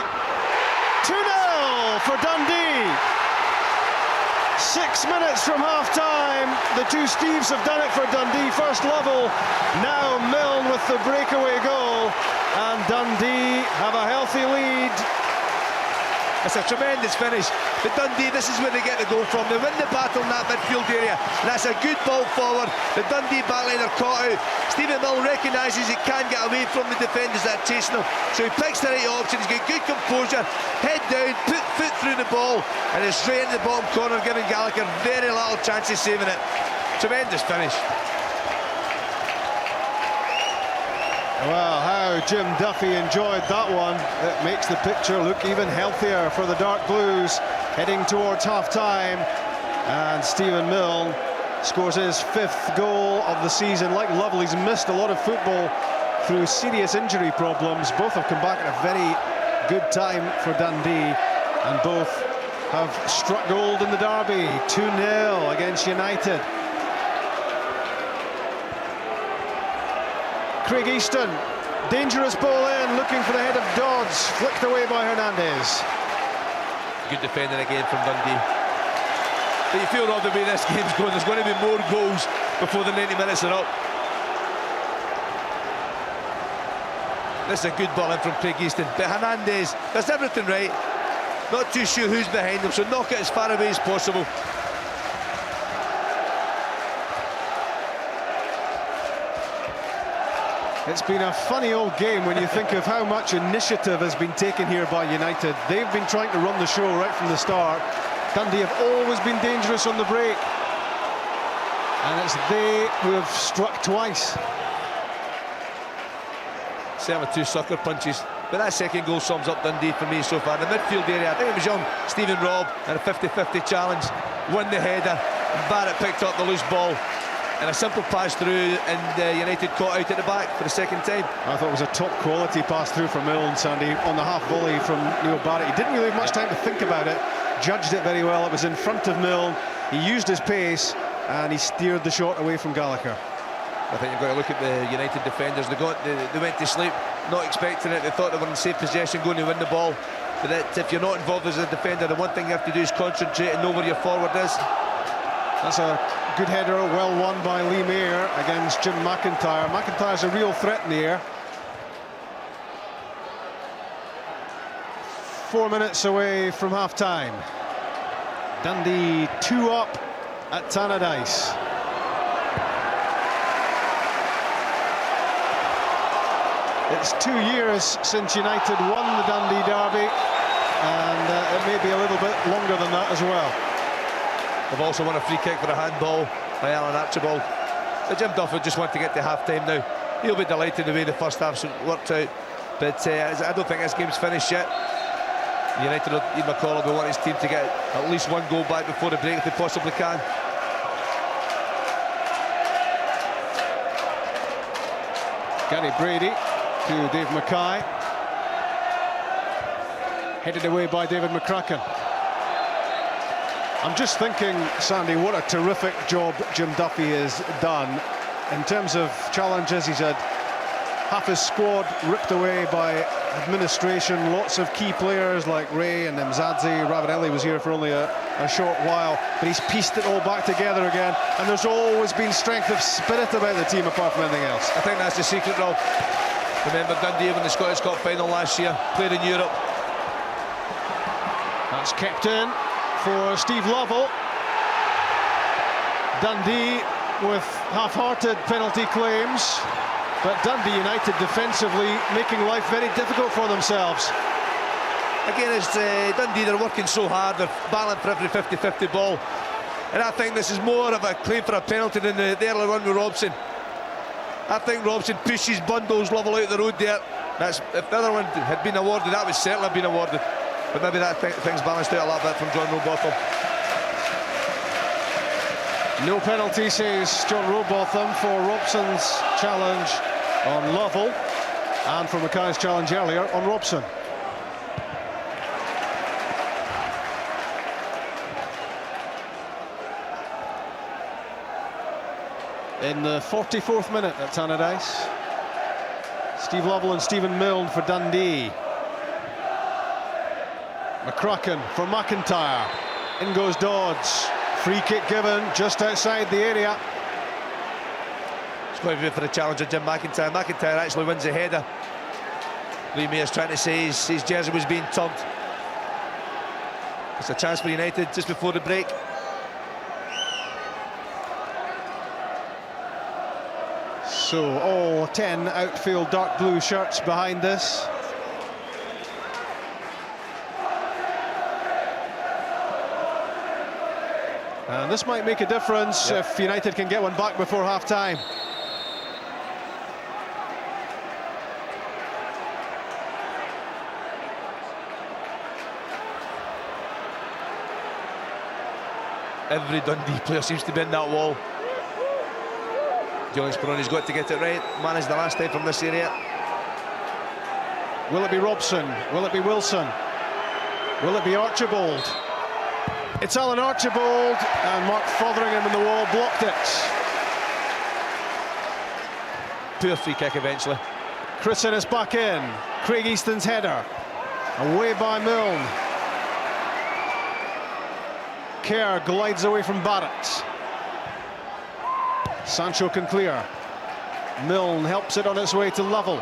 2-0 for Dundee. 6 minutes from half-time. The two Steves have done it for Dundee. First Lovell, now Milne with the breakaway goal. And Dundee have a healthy lead. It's a tremendous finish. But Dundee, this is where they get the goal from. They win the battle in that midfield area. And that's a good ball forward. The Dundee backline are caught out. Stephen Milne recognises he can't get away from the defenders that are chasing him. So he picks the right option. He's got good composure. Head down, put foot through the ball. And it's straight into the bottom corner, giving Gallagher very little chance of saving it. Tremendous finish. Well, how Jim Duffy enjoyed that one. It makes the picture look even healthier for the Dark Blues, heading towards half-time. And Stephen Milne scores his 5th goal of the season. Like Lovell, he's missed a lot of football through serious injury problems. Both have come back at a very good time for Dundee, and both have struck gold in the derby. 2-0 against United. Craig Easton, dangerous ball in, looking for the head of Dodds, flicked away by Hernandez. Good defending again from Dundee. But you feel, Rob, the way this game's going, there's going to be more goals before the 90 minutes are up. This is a good ball in from Craig Easton, but Hernandez does everything right. Not too sure who's behind him, so knock it as far away as possible. It's been a funny old game when you think of how much initiative has been taken here by United. They've been trying to run the show right from the start. Dundee have always been dangerous on the break, and it's they who have struck twice. Certainly 2 sucker punches, but that second goal sums up Dundee for me so far. The midfield area, I think it was young Stephen Robb and a 50-50 challenge, won the header, and Barrett picked up the loose ball, and a simple pass through, and United caught out at the back for the second time. I thought it was a top quality pass through from Milne, Sandy, on the half volley from Neil Barrett. He didn't really have much time to think about it, judged it very well. It was in front of Milne, he used his pace, and he steered the shot away from Gallagher. I think you've got to look at the United defenders. They went to sleep not expecting it. They thought they were in safe possession, going to win the ball. But that, if you're not involved as a defender, the one thing you have to do is concentrate and know where your forward is. That's a good header, well won by Lee Mayer against Jim McIntyre. McIntyre's a real threat in the air. 4 minutes away from half-time. Dundee 2 up at Tannadice. It's 2 years since United won the Dundee derby, and it may be a little bit longer than that as well. They've also won a free kick for a handball by Alan Archibald. But Jim Duff would just want to get to half-time now. He'll be delighted the way the first half's worked out. But I don't think this game's finished yet. United, Ian McCall will want his team to get at least 1 goal back before the break if they possibly can. Gary Brady to Dave Mackay. Headed away by David McCracken. I'm just thinking, Sandy, what a terrific job Jim Duffy has done. In terms of challenges, he's had half his squad ripped away by administration. Lots of key players like Ray and Mzadzi. Ravanelli was here for only a short while, but he's pieced it all back together again, and there's always been strength of spirit about the team apart from anything else. I think that's the secret, Rob. Remember Dundee won the Scottish Cup final last year, played in Europe. That's kept in for Steve Lovell. Dundee with half-hearted penalty claims, but Dundee United defensively making life very difficult for themselves. Again, it's Dundee, they're working so hard, they're battling for every 50-50 ball. And I think this is more of a claim for a penalty than the earlier one with Robson. I think Robson pushes bundles Lovell out the road there. If the other one had been awarded, that would certainly have been awarded. But maybe that thing's balanced out a little bit from John Rowbotham. No penalty, says John Rowbotham, for Robson's challenge on Lovell and for Mackay's challenge earlier on Robson. In the 44th minute at Tannadice, Steve Lovell and Stephen Milne for Dundee. McCracken for McIntyre. In goes Dodds. Free kick given just outside the area. It's quite good for the challenger, Jim McIntyre. McIntyre actually wins the header. Lee Mayer's trying to say his jersey was being tugged. It's a chance for United just before the break. So all 10 outfield dark blue shirts behind this. And this might make a difference if United can get one back before half-time. Every Dundee player seems to be in that wall. Julian Speroni's got to get it right. Managed the last time from this area. Will it be Robson? Will it be Wilson? Will it be Archibald? It's Alan Archibald, and Mark Fotheringham in the wall blocked it. Poor free kick eventually. Chris Innes back in. Craig Easton's header. Away by Milne. Kerr glides away from Barrett. Sancho can clear. Milne helps it on its way to Lovell.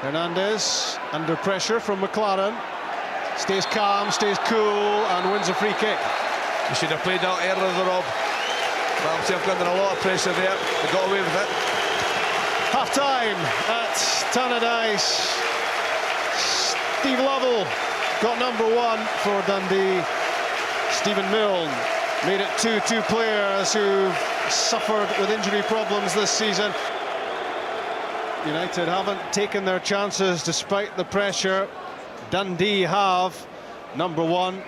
Hernandez under pressure from McLaren. Stays calm, stays cool, and wins a free kick. You should have played out earlier, Rob. Well, they've under a lot of pressure there. They got away with it. Half-time at Tannadice. Steve Lovell got number 1 for Dundee. Stephen Milne made it 2 players who've suffered with injury problems this season. United haven't taken their chances despite the pressure. Dundee have. Number 1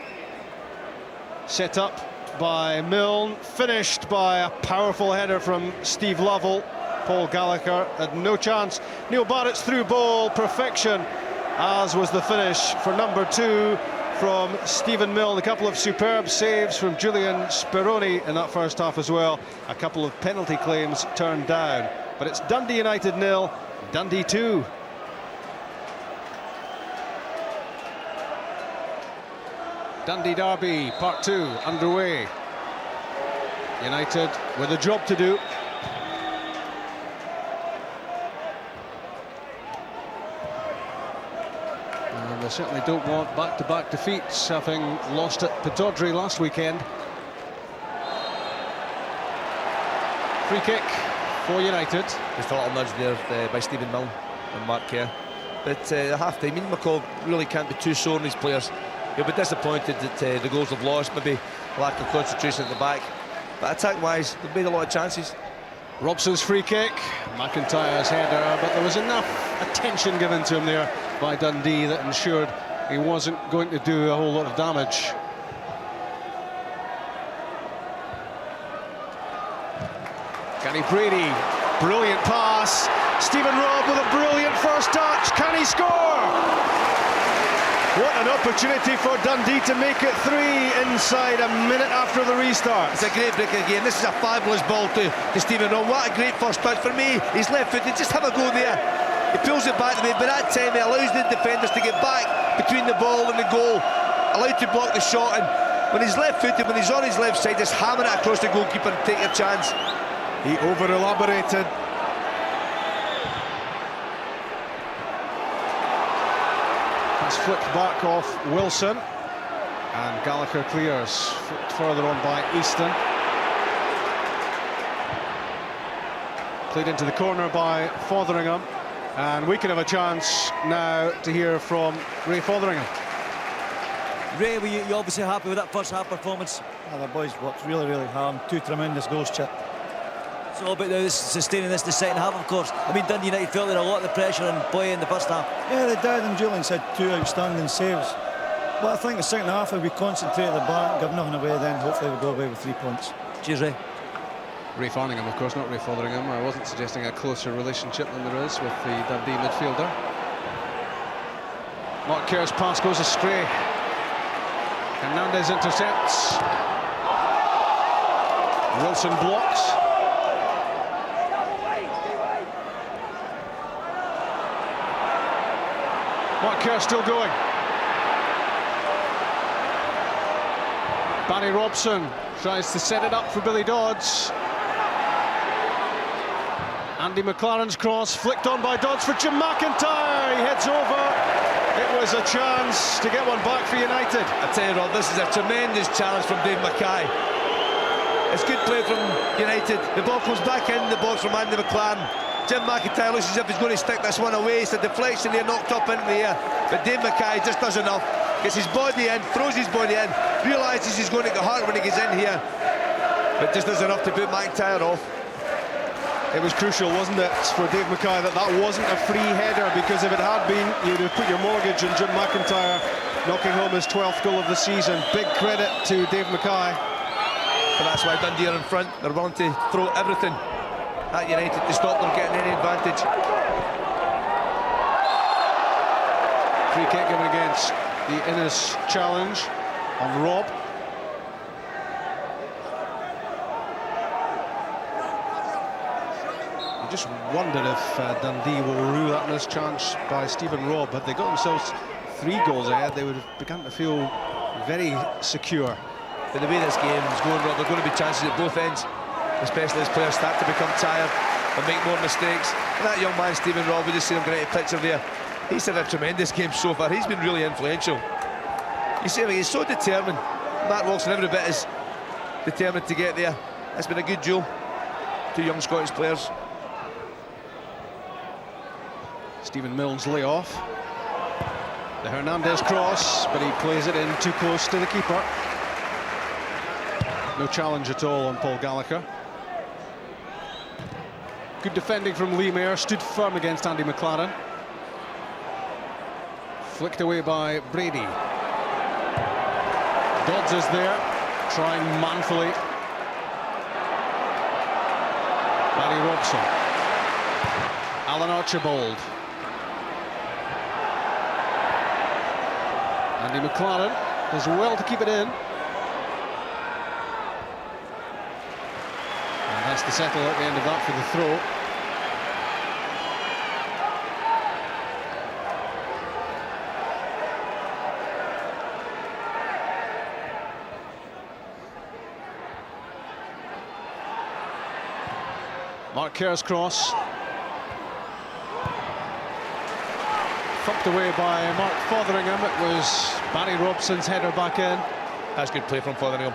set up by Milne, finished by a powerful header from Steve Lovell. Paul Gallagher had no chance. Neil Barrett's through ball, perfection, as was the finish for number 2 from Stephen Milne. A couple of superb saves from Julian Speroni in that first half as well. A couple of penalty claims turned down. But it's Dundee United 0, Dundee 2. Dundee Derby Part 2 underway. United with a job to do. And they certainly don't want back-to-back defeats, having lost at Pittodrie last weekend. Free kick for United. Just a little nudge there by Stephen Milne and Mark Kerr. But at half-time, Ian McCall really can't be too sore on his players. He'll be disappointed that the goals have lost, maybe lack of concentration at the back. But attack-wise, they've made a lot of chances. Robson's free kick, McIntyre's header, but there was enough attention given to him there by Dundee that ensured he wasn't going to do a whole lot of damage. Kenny Brady, brilliant pass. Stephen Robb with a brilliant first touch. Can he score? What an opportunity for Dundee to make it 3 inside a minute after the restart. It's a great break again. This is a fabulous ball to Stephen Robb. What a great first touch for me. He's left-footed, just have a go there. He pulls it back to me, but that time he allows the defenders to get back between the ball and the goal, allowed to block the shot, and when he's left-footed, when he's on his left side, just hammer it across the goalkeeper and take a chance. He over-elaborated. It's flicked back off Wilson, and Gallagher clears, flicked further on by Easton. Played into the corner by Fotheringham, and we can have a chance now to hear from Ray Fotheringham. Ray, were you obviously happy with that first half performance? Yeah, the boys worked really hard. 2 tremendous goals, Chip. It's all about now sustaining this in the second half, of course. I mean, Dundee United felt a lot of the pressure and play in the first half. Yeah, they did, and Julian said 2 outstanding saves. But I think the second half, if we concentrate at the back, give nothing away, then hopefully we'll go away with 3 points. Cheers, Ray. Ray Farningham, of course, not Ray Fotheringham. I wasn't suggesting a closer relationship than there is with the Dundee midfielder. Mark Kerr's pass goes astray. Hernandez intercepts. Wilson blocks. Mark Kerr still going. Barry Robson tries to set it up for Billy Dodds. Andy McLaren's cross flicked on by Dodds for Jim McIntyre. He heads over. It was a chance to get one back for United. I tell you, Rob, this is a tremendous challenge from Dave Mackay. It's good play from United. The ball comes back in the box from Andy McLaren. Jim McIntyre looks as if he's going to stick this one away. It's a deflection there, knocked up into the air. But Dave Mackay just does enough. Gets his body in, throws his body in, realises he's going to get hurt when he gets in here. But just does enough to put McIntyre off. It was crucial, wasn't it, for Dave Mackay that wasn't a free header, because if it had been, you'd have put your mortgage on Jim McIntyre knocking home his 12th goal of the season. Big credit to Dave Mackay. But that's why Dundee are in front. They're willing to throw everything at United to stop them getting any advantage. Free kick given against the Innes challenge on Robb. You just wondered if Dundee will rue that missed chance by Stephen Robb. Had they got themselves 3 goals ahead, they would have begun to feel very secure. But the way this game is going, Rob, there are going to be chances at both ends, especially as players start to become tired and make more mistakes. And that young man, Stephen Robb, we just see him getting a picture there. He's had a tremendous game so far. He's been really influential. You see, he's so determined. Matt Wilson, every bit is determined to get there. It's been a good duel. 2 young Scottish players. Stephen Milne's layoff. The Hernandez cross, but he plays it in too close to the keeper. No challenge at all on Paul Gallagher. Good defending from Lee Mayer, stood firm against Andy McLaren. Flicked away by Brady. Dodds is there, trying manfully. Barry Robson. Alan Archibald. Andy McLaren does well to keep it in. And that's the settle at the end of that for the throw. Mark Kerr's cross. Thumped away by Mark Fotheringham. It was Barry Robson's header back in. That's good play from Fotheringham.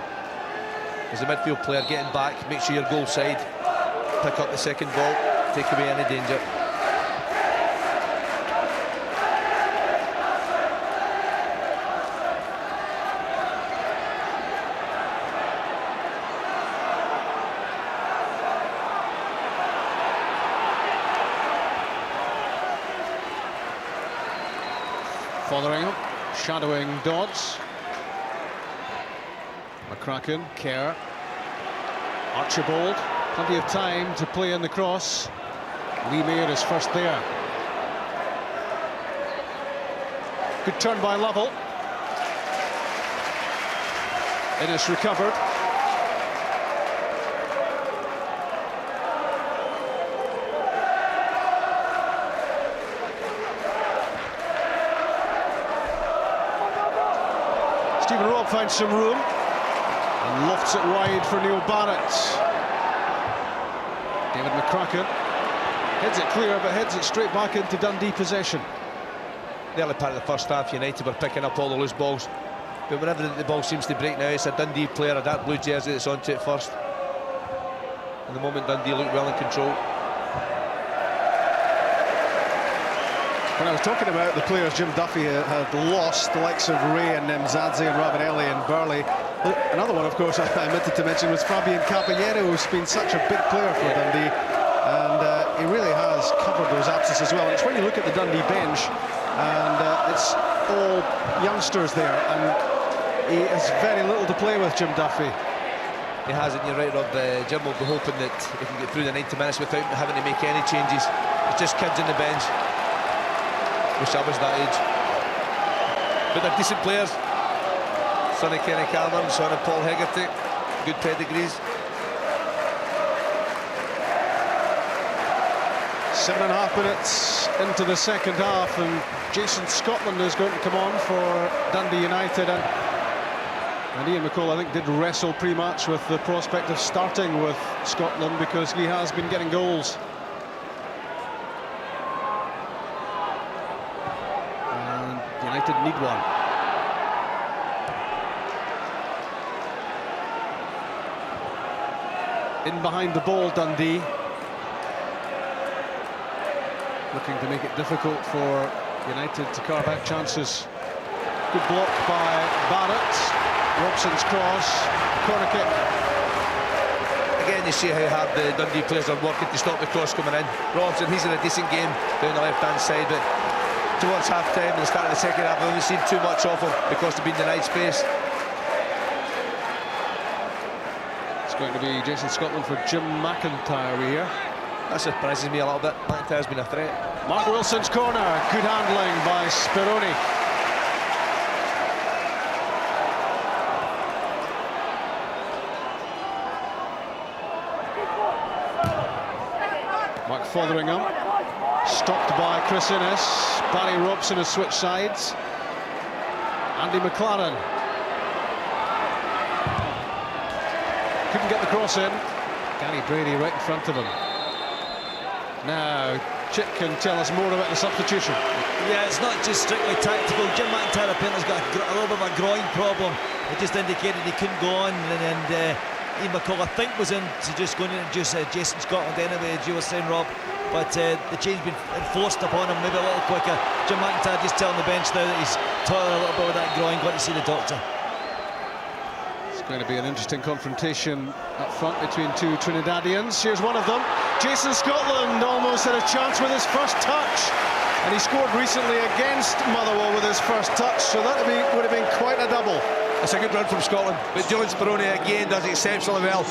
As a midfield player, getting back, make sure you're goal side, pick up the second ball, take away any danger. Fotheringham shadowing Dodds. McCracken, Kerr, Archibald, plenty of time to play in the cross. Lee Mayer is first there. Good turn by Lovell. Innes recovered. Stephen Robb finds some room and lofts it wide for Neil Barrett. David McCracken heads it clear, but heads it straight back into Dundee possession. The early part of the first half, United were picking up all the loose balls, but whenever the ball seems to break now, it's a Dundee player, a dark blue jersey that's onto it first. At the moment, Dundee look well in control. When I was talking about the players Jim Duffy had lost, the likes of Ray and Nemzadze and Ravanelli and Burley. Another one, of course, I omitted to mention was Fabian Caballero, who's been such a big player for Dundee, and he really has covered those absences well. And it's when you look at the Dundee bench, and it's all youngsters there, and he has very little to play with, Jim Duffy. He has it, you're right, Rob. Jim will be hoping that he can get through the 90 minutes without having to make any changes. It's just kids on the bench. Wish I was that age. But they're decent players. Son of Kenny Cameron, son of Paul Hegarty. Good pedigrees. 7.5 minutes into the second half, and Jason Scotland is going to come on for Dundee United. And Ian McCall, I think, did wrestle pre-match with the prospect of starting with Scotland because he has been getting goals. United need one. In behind the ball, Dundee. Looking to make it difficult for United to carve out chances. Good block by Barrett. Robson's cross. Corner kick. Again, you see how hard the Dundee players are working to stop the cross coming in. Robson, he's in a decent game down the left-hand side, but towards half-time and the start of the second half, I haven't seen too much of him because they've been denied space. It's going to be Jason Scotland for Jim McIntyre here. That surprises me a little bit. McIntyre's been a threat. Mark Wilson's corner, good handling by Speroni. Mark Fotheringham, stopped by Chris Innes. Barry Robson has switched sides. Andy McLaren. Couldn't get the cross in. Gary Brady right in front of him. Now, Chick can tell us more about the substitution. Yeah, it's not just strictly tactical. Jim McIntyre apparently has got a little bit of a groin problem. It just indicated he couldn't go on, and Ian McCall, I think, was in to just go and introduce Jason Scotland anyway, as you were saying, Rob. but the change been forced upon him maybe a little quicker. Jim McIntyre just telling the bench now that he's toiling a little bit with that groin, got to see the doctor. It's going to be an interesting confrontation up front between two Trinidadians. Here's one of them. Jason Scotland almost had a chance with his first touch, and he scored recently against Motherwell with his first touch, so that would have been quite a double. It's a good run from Scotland, but Dylan Speroni again does exceptionally well.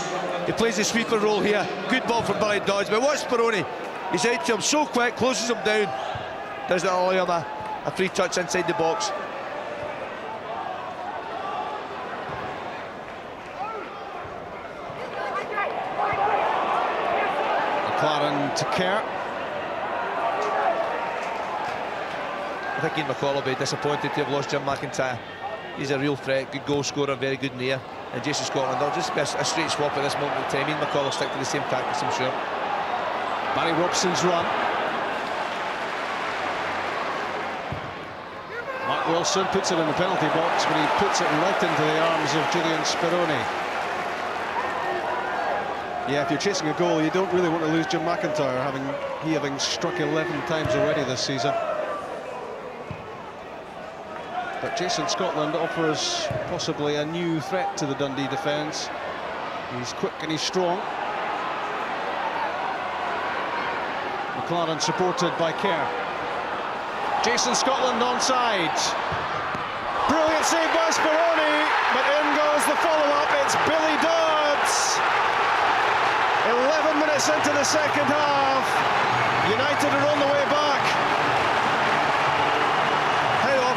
He plays the sweeper role here. Good ball from Billy Dodds, but watch Speroni. He's out to him so quick, closes him down. Doesn't allow him a free touch inside the box. McLaren to Kerr. I think Ian McCall will be disappointed to have lost Jim McIntyre. He's a real threat, good goal scorer, very good in the air. And Jason Scotland, they'll just be a straight swap at this moment in time. Ian McCall will stick to the same tactics, I'm sure. Barry Robson's run. Mark Wilson puts it in the penalty box, but he puts it right into the arms of Julian Speroni. Yeah, if you're chasing a goal, you don't really want to lose Jim McIntyre, having struck 11 times already this season. But Jason Scotland offers possibly a new threat to the Dundee defence. He's quick and he's strong. McLaren supported by Kerr. Jason Scotland onside. Brilliant save by Speroni, but in goes the follow-up. It's Billy Dodds. 11 minutes into the second half. United are on the way back.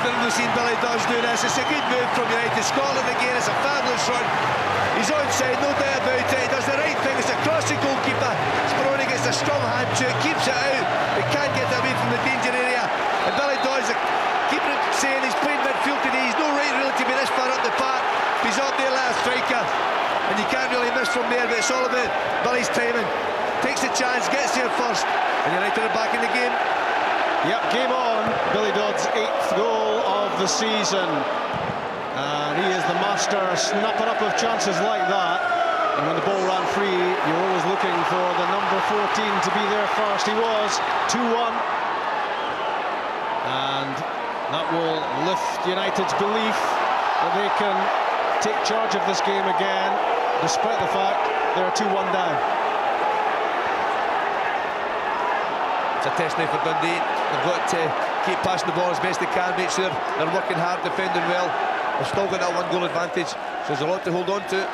We've seen Billy Dodds do this. It's a good move from United. Scotland again, it's a fabulous run. He's onside, no doubt about it. He does the right thing. It's across the goalkeeper. Speroni gets a strong hand to it, keeps it out. He can't get away from the danger area. And Billy Dodds, keep saying he's playing midfield today. He's no right really to be this far up the park. He's up there like a striker, and you can't really miss from there. But it's all about Billy's timing. Takes the chance, gets there first, and United are back in the game. Yep, game on. Billy Dodds' 8th goal of the season. And he is the master snapping up of chances like that. And when the ball ran free, you're always looking for the number 14 to be there first. He was 2-1. And that will lift United's belief that they can take charge of this game again, despite the fact they're 2-1 down. It's a test now for Dundee. They've got to keep passing the ball as best they can, make sure they're working hard, defending well. They've still got that one goal advantage, so there's a lot to hold on to.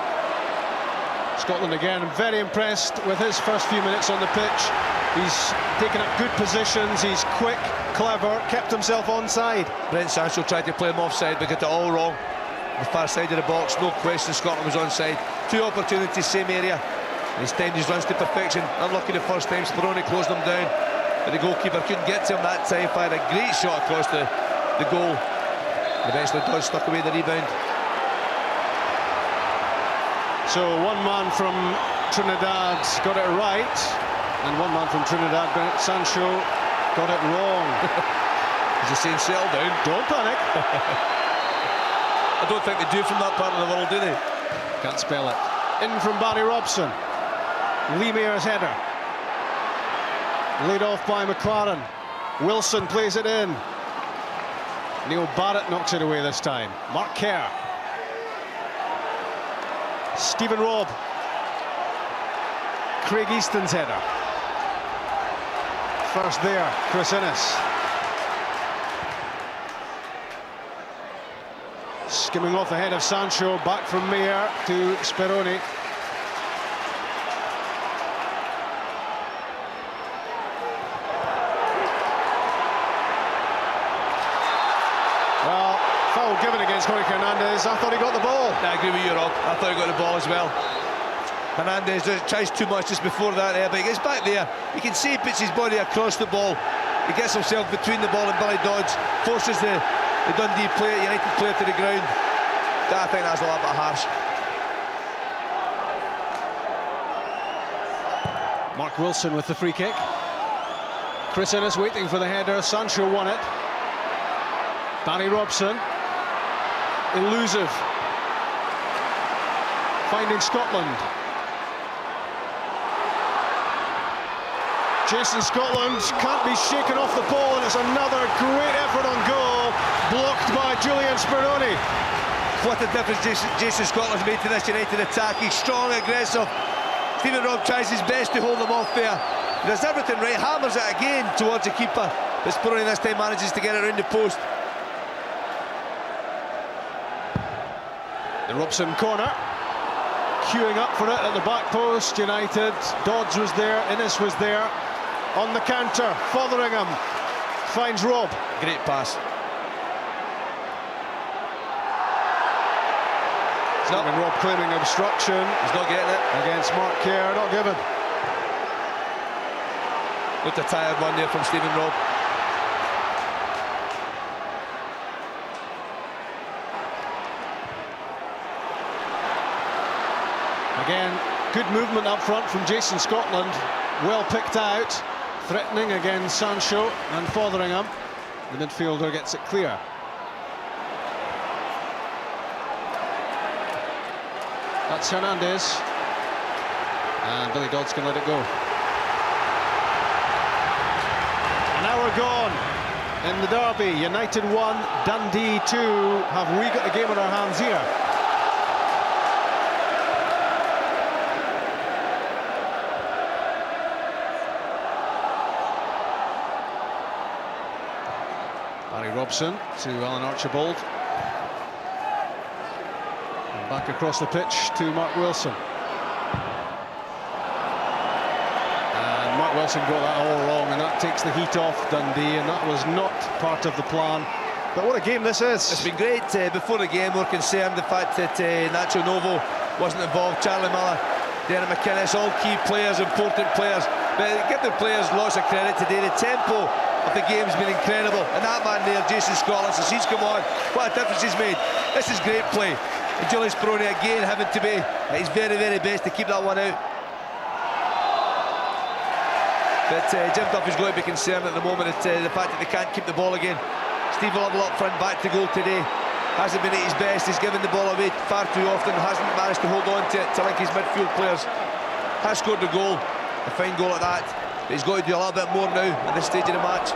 Scotland again, I'm very impressed with his first few minutes on the pitch. He's taken up good positions, he's quick, clever, kept himself onside. Brent Sancho tried to play him offside, but got it all wrong. The far side of the box, no question, Scotland was onside. 2 opportunities, same area. And he's timed his runs to perfection. Unlucky the first time, Speroni closed them down. But the goalkeeper couldn't get to him that time, fired a great shot across the goal. And eventually Dodds stuck away the rebound. So one man from Trinidad got it right, and one man from Trinidad, Brent Sancho, got it wrong. Is he saying settle down? Don't panic. I don't think they do from that part of the world, do they? Can't spell it. In from Barry Robson. Lee Mayer's header. Laid off by McLaren. Wilson plays it in. Neil Barrett knocks it away this time. Mark Kerr. Stephen Robb. Craig Easton's header. First there, Chris Innes. Skimming off the head of Sancho, back from Mayer to Speroni. Well, foul given against Jorge Hernandez. I thought he got the ball. I agree with you, Rob. I thought he got the ball as well. Hernandez tries too much just before that, but he gets back there. You can see he puts his body across the ball. He gets himself between the ball and Billy Dodds, forces the Dundee player, United player to the ground. I think that's a little bit harsh. Mark Wilson with the free kick. Chris Innes waiting for the header. Sancho won it. Barry Robson. Elusive. Finding Scotland. Jason Scotland can't be shaken off the ball, and it's another great effort on goal, blocked by Julian Speroni. What a difference Jason Scotland's made to this United attack. He's strong, aggressive. Stephen Robb tries his best to hold them off there. He does everything right, hammers it again towards the keeper, but Speroni this time manages to get it around the post. The Robson corner, queuing up for it at the back post. United, Dodds was there, Innes was there. On the counter, Fotheringham finds Robb. Great pass. And Robb claiming obstruction. He's not getting it. Against Mark Kerr, not given. Looked a tired one there from Stephen Robb. Again, good movement up front from Jason Scotland. Well picked out. Threatening against Sancho and Fotheringham. The midfielder gets it clear. That's Hernandez. And Billy Dodds can let it go. An hour gone in the derby. United 1, Dundee 2. Have we got a game on our hands here? Barry Robson to Alan Archibald. And back across the pitch to Mark Wilson. And Mark Wilson got that all wrong, and that takes the heat off Dundee, and that was not part of the plan. But what a game this is. It's been great. Before the game, we're concerned the fact that Nacho Novo wasn't involved, Charlie Miller, Darren McInnes, all key players, important players. But give the players lots of credit today. The tempo of the game's been incredible, and that man there, Jason Scotland, since he's come on, what a difference he's made. This is great play, and Julian Speroni again having to be at his very, very best to keep that one out. But Jim Duffy's got to be concerned at the moment at the fact that they can't keep the ball again. Steve Lovell up front, back to goal today, hasn't been at his best. He's given the ball away far too often, hasn't managed to hold on to it to link his midfield players. Has scored the goal, a fine goal at that. But he's got to do a little bit more now at this stage of the match.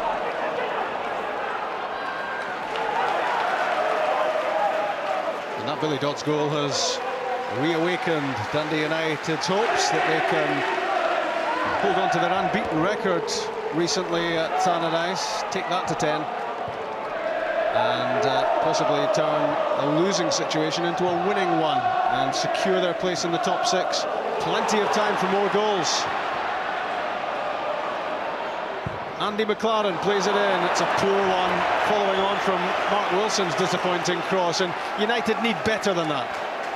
And that Billy Dodds goal has reawakened Dundee United's hopes that they can hold on to their unbeaten record recently at Tannadice, take that to 10, and possibly turn a losing situation into a winning one and secure their place in the top 6. Plenty of time for more goals. Andy McLaren plays it in. It's a poor one, following on from Mark Wilson's disappointing cross, and United need better than that.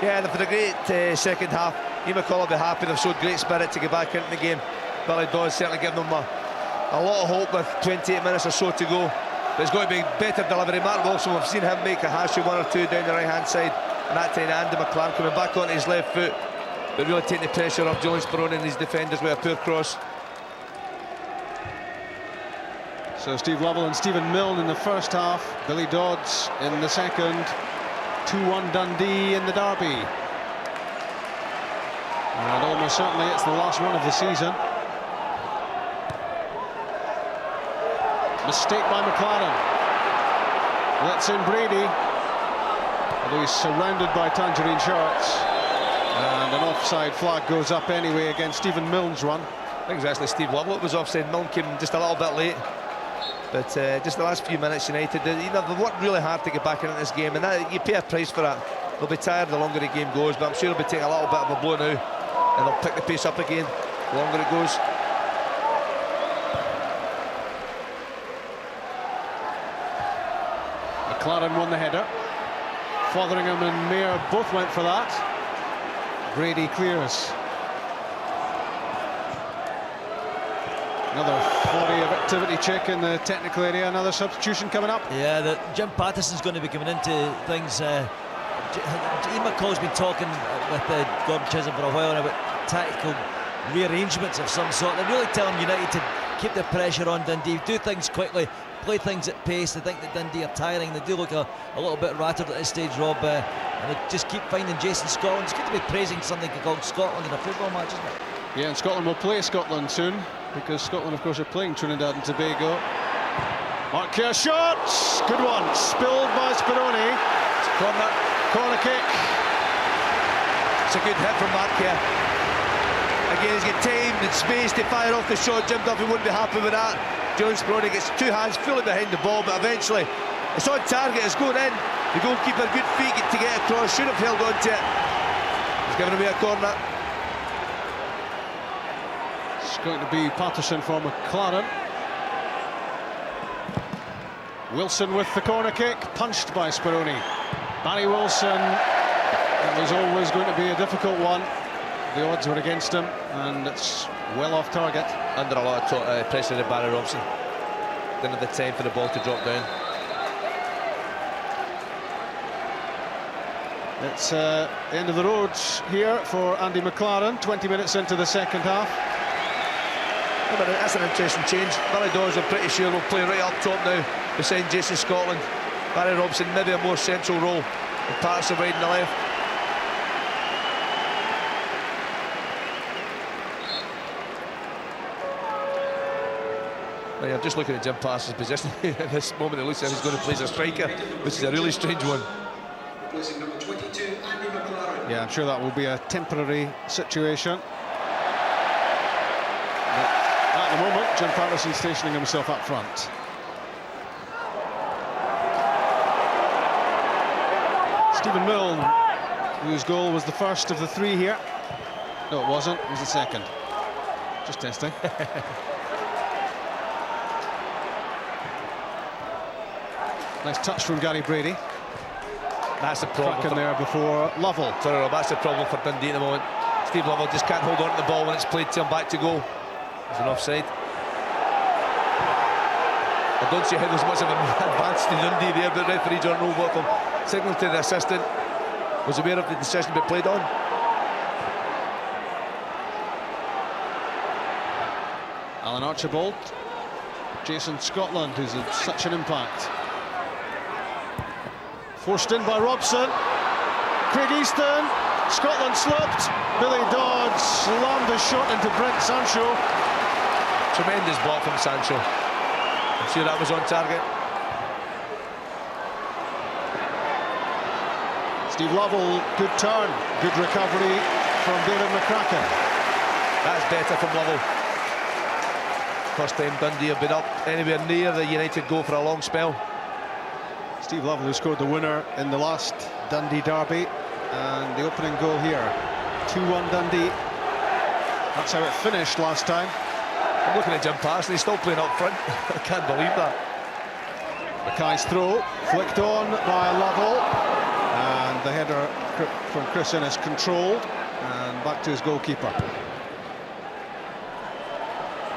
Yeah, they've had a great second half. Ian McCall will be happy. They've showed great spirit to get back into the game. Billy Dodds certainly giving them a lot of hope with 28 minutes or so to go. But it's got to be better delivery. Mark Wilson, we've seen him make a hash of 1 or 2 down the right-hand side, and that time Andy McLaren coming back onto his left foot, but really taking the pressure off Julian Speroni and his defenders with a poor cross. So Steve Lovell and Stephen Milne in the first half, Billy Dodds in the second. 2-1 Dundee in the derby. And almost certainly it's the last one of the season. Mistake by McLaren. Lets in Brady. Although he's surrounded by tangerine shirts. And an offside flag goes up anyway against Stephen Milne's run. I think it was actually Steve Lovell that was offside. Milne came just a little bit late. But just the last few minutes, United, they've worked really hard to get back into this game, and that, you pay a price for that. They'll be tired the longer the game goes, but I'm sure they'll be taking a little bit of a blow now, and they'll pick the pace up again the longer it goes. McLaren won the header. Fotheringham and Mayer both went for that. Brady clears. Another flurry of activity check in the technical area. Another substitution coming up. Yeah, Jim Patterson's going to be coming into things. Ian McCall's been talking with Gordon Chisholm for a while about tactical rearrangements of some sort. They're really telling United to keep the pressure on Dundee, do things quickly, play things at pace. They think that Dundee are tiring. They do look a little bit rattled at this stage, Rob. And they just keep finding Jason Scotland. It's good to be praising something called Scotland in a football match, isn't it? Yeah, and Scotland will play Scotland soon. because Scotland, of course, are playing Trinidad and Tobago. Marquez shot! Good one, spilled by Speroni. Corner kick. It's a good hit from Marquez. Again, he's got time and space to fire off the shot. Jim Duffy wouldn't be happy with that. John Speroni gets two hands fully behind the ball, but eventually it's on target, it's going in. The goalkeeper, good feet to get across, should have held on to it. He's giving away a corner. It's going to be Patterson for McLaren. Wilson with the corner kick, punched by Speroni. Barry Wilson, it was always going to be a difficult one. The odds were against him, and it's well off target. Under a lot of pressure to Barry Robson. Didn't have the time for the ball to drop down. It's the end of the road here for Andy McLaren, 20 minutes into the second half. Yeah, but that's an interesting change. Ballydoors, I'm pretty sure, will play right up top now, beside Jason Scotland. Barry Robson, maybe a more central role, and Patterson wide on the left. I'm just looking at Jim Patterson's position. At this moment, it looks like he's going to play as a striker, which is a really strange one. Replacing number 22, Andy McLaren. Yeah, I'm sure that will be a temporary situation. But at the moment, Jim Patterson stationing himself up front. Stephen Milne, whose goal was the first of the three here. No, it wasn't. It was the second. Just testing. Nice touch from Gary Brady. That's the problem. Crack in there before Lovell. Sorry, Rob, that's the problem for Dundee at the moment. Steve Lovell just can't hold on to the ball when it's played to him back to goal. There's an offside. I don't see how there's much of an advance to Dundee there, but referee John Rowbottom signalled to the assistant, was aware of the decision but played on. Alan Archibald. Jason Scotland, who's had such an impact. Forced in by Robson. Craig Easton. Scotland slipped. Billy Dodd slammed his shot into Brent Sancho. Tremendous block from Sancho. I'm sure that was on target. Steve Lovell, good turn. Good recovery from David McCracken. That's better from Lovell. First time Dundee have been up anywhere near the United goal for a long spell. Steve Lovell, who scored the winner in the last Dundee derby, and the opening goal here. 2-1 Dundee. That's how it finished last time. I'm looking at Jim Patterson, he's still playing up front. I can't believe that. Mackay's throw, flicked on by Lovell, and the header from Chris Innes controlled, and back to his goalkeeper.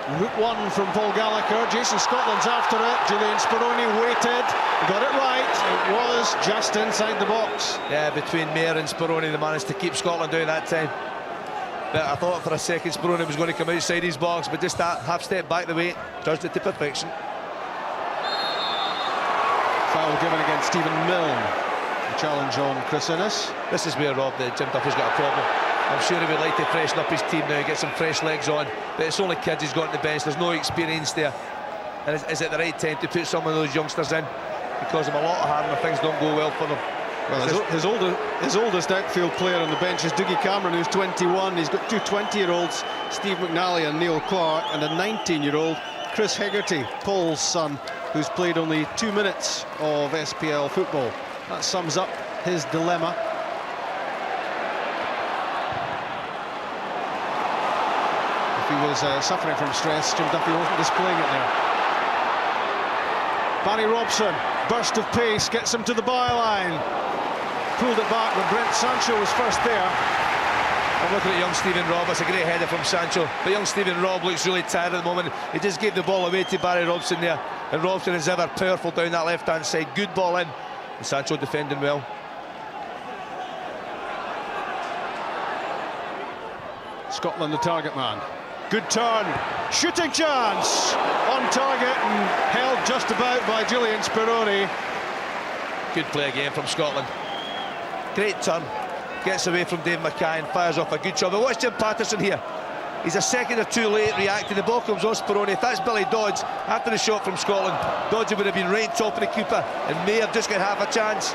Hook one from Paul Gallagher. Jason Scotland's after it. Julian Speroni waited, got it right. It was just inside the box. Yeah, between Mayer and Speroni, they managed to keep Scotland down that time. But I thought for a second Speroni was going to come outside his box, but just that half step back the way, judged it to perfection. Foul given against Stephen Milne. A challenge on Chris Innes. This is where Rob, the Jim Duffy's got a problem. I'm sure he would like to freshen up his team now, get some fresh legs on, but it's only kids he's got on the bench, there's no experience there. And is it the right time to put some of those youngsters in? Because them a lot of harm if things don't go well for them. Well, his oldest outfield player on the bench is Dougie Cameron, who's 21. He's got two 20-year-olds, Steve McNally and Neil Clark, and a 19-year-old, Chris Hegarty, Paul's son, who's played only 2 minutes of SPL football. That sums up his dilemma. If he was suffering from stress, Jim Duffy wasn't displaying it there. Barry Robson, burst of pace, gets him to the byline. Pulled it back when Brent Sancho was first there. I'm looking at young Stephen Robb. It's a great header from Sancho, but young Stephen Robb looks really tired at the moment. He just gave the ball away to Barry Robson there, and Robson is ever powerful down that left-hand side. Good ball in, and Sancho defending well. Scotland the target man. Good turn, shooting chance, on target and held just about by Julian Speroni. Good play again from Scotland. Great turn, gets away from Dave Mackay and fires off a good shot. But watch Jim Patterson here. He's a second or two late reacting. The ball comes off Speroni. If that's Billy Dodds after the shot from Scotland, Dodds would have been right top of the keeper and may have just got half a chance.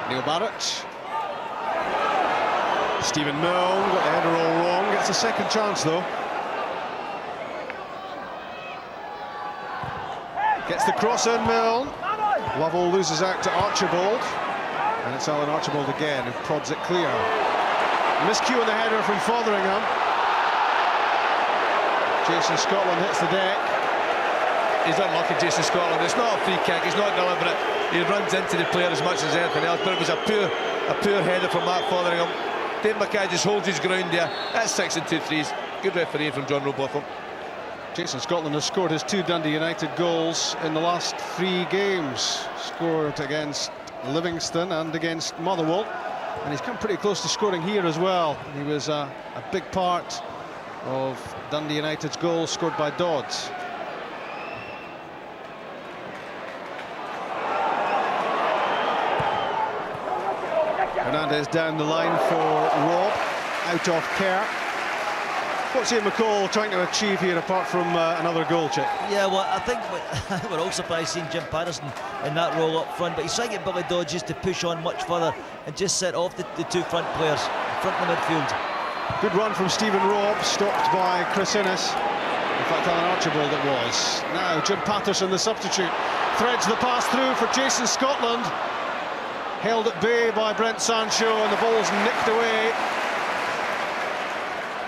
Neil Barrett. Stephen Milne got the header all wrong. Gets a second chance though. Gets the cross in, Milne. Lovell loses out to Archibald. And it's Alan Archibald again who prods it clear. Miscue on the header from Fotheringham. Jason Scotland hits the deck. He's unlucky, Jason Scotland. It's not a free kick, he's not deliberate. He runs into the player as much as anything else, but it was a poor header from Matt Fotheringham. Dave Mackay just holds his ground there. That's 6 and 2 threes. Good referee from John Robotham. Jason Scotland has scored his 2 Dundee United goals in the last 3 games. Scored against Livingston and against Motherwell. And he's come pretty close to scoring here as well. He was a big part of Dundee United's goal scored by Dodds. Hernandez down the line for Rob, out of care. What's Ian McCall trying to achieve here apart from another goal, Chick? Yeah, well, I think we're all surprised seeing Jim Patterson in that role up front, but he's trying to get Billy Dodds just to push on much further and just set off the 2 front players, front of the midfield. Good run from Stephen Robb, stopped by Chris Innes. In fact, Alan Archibald it was. Now Jim Patterson, the substitute, threads the pass through for Jason Scotland. Held at bay by Brent Sancho, and the ball's nicked away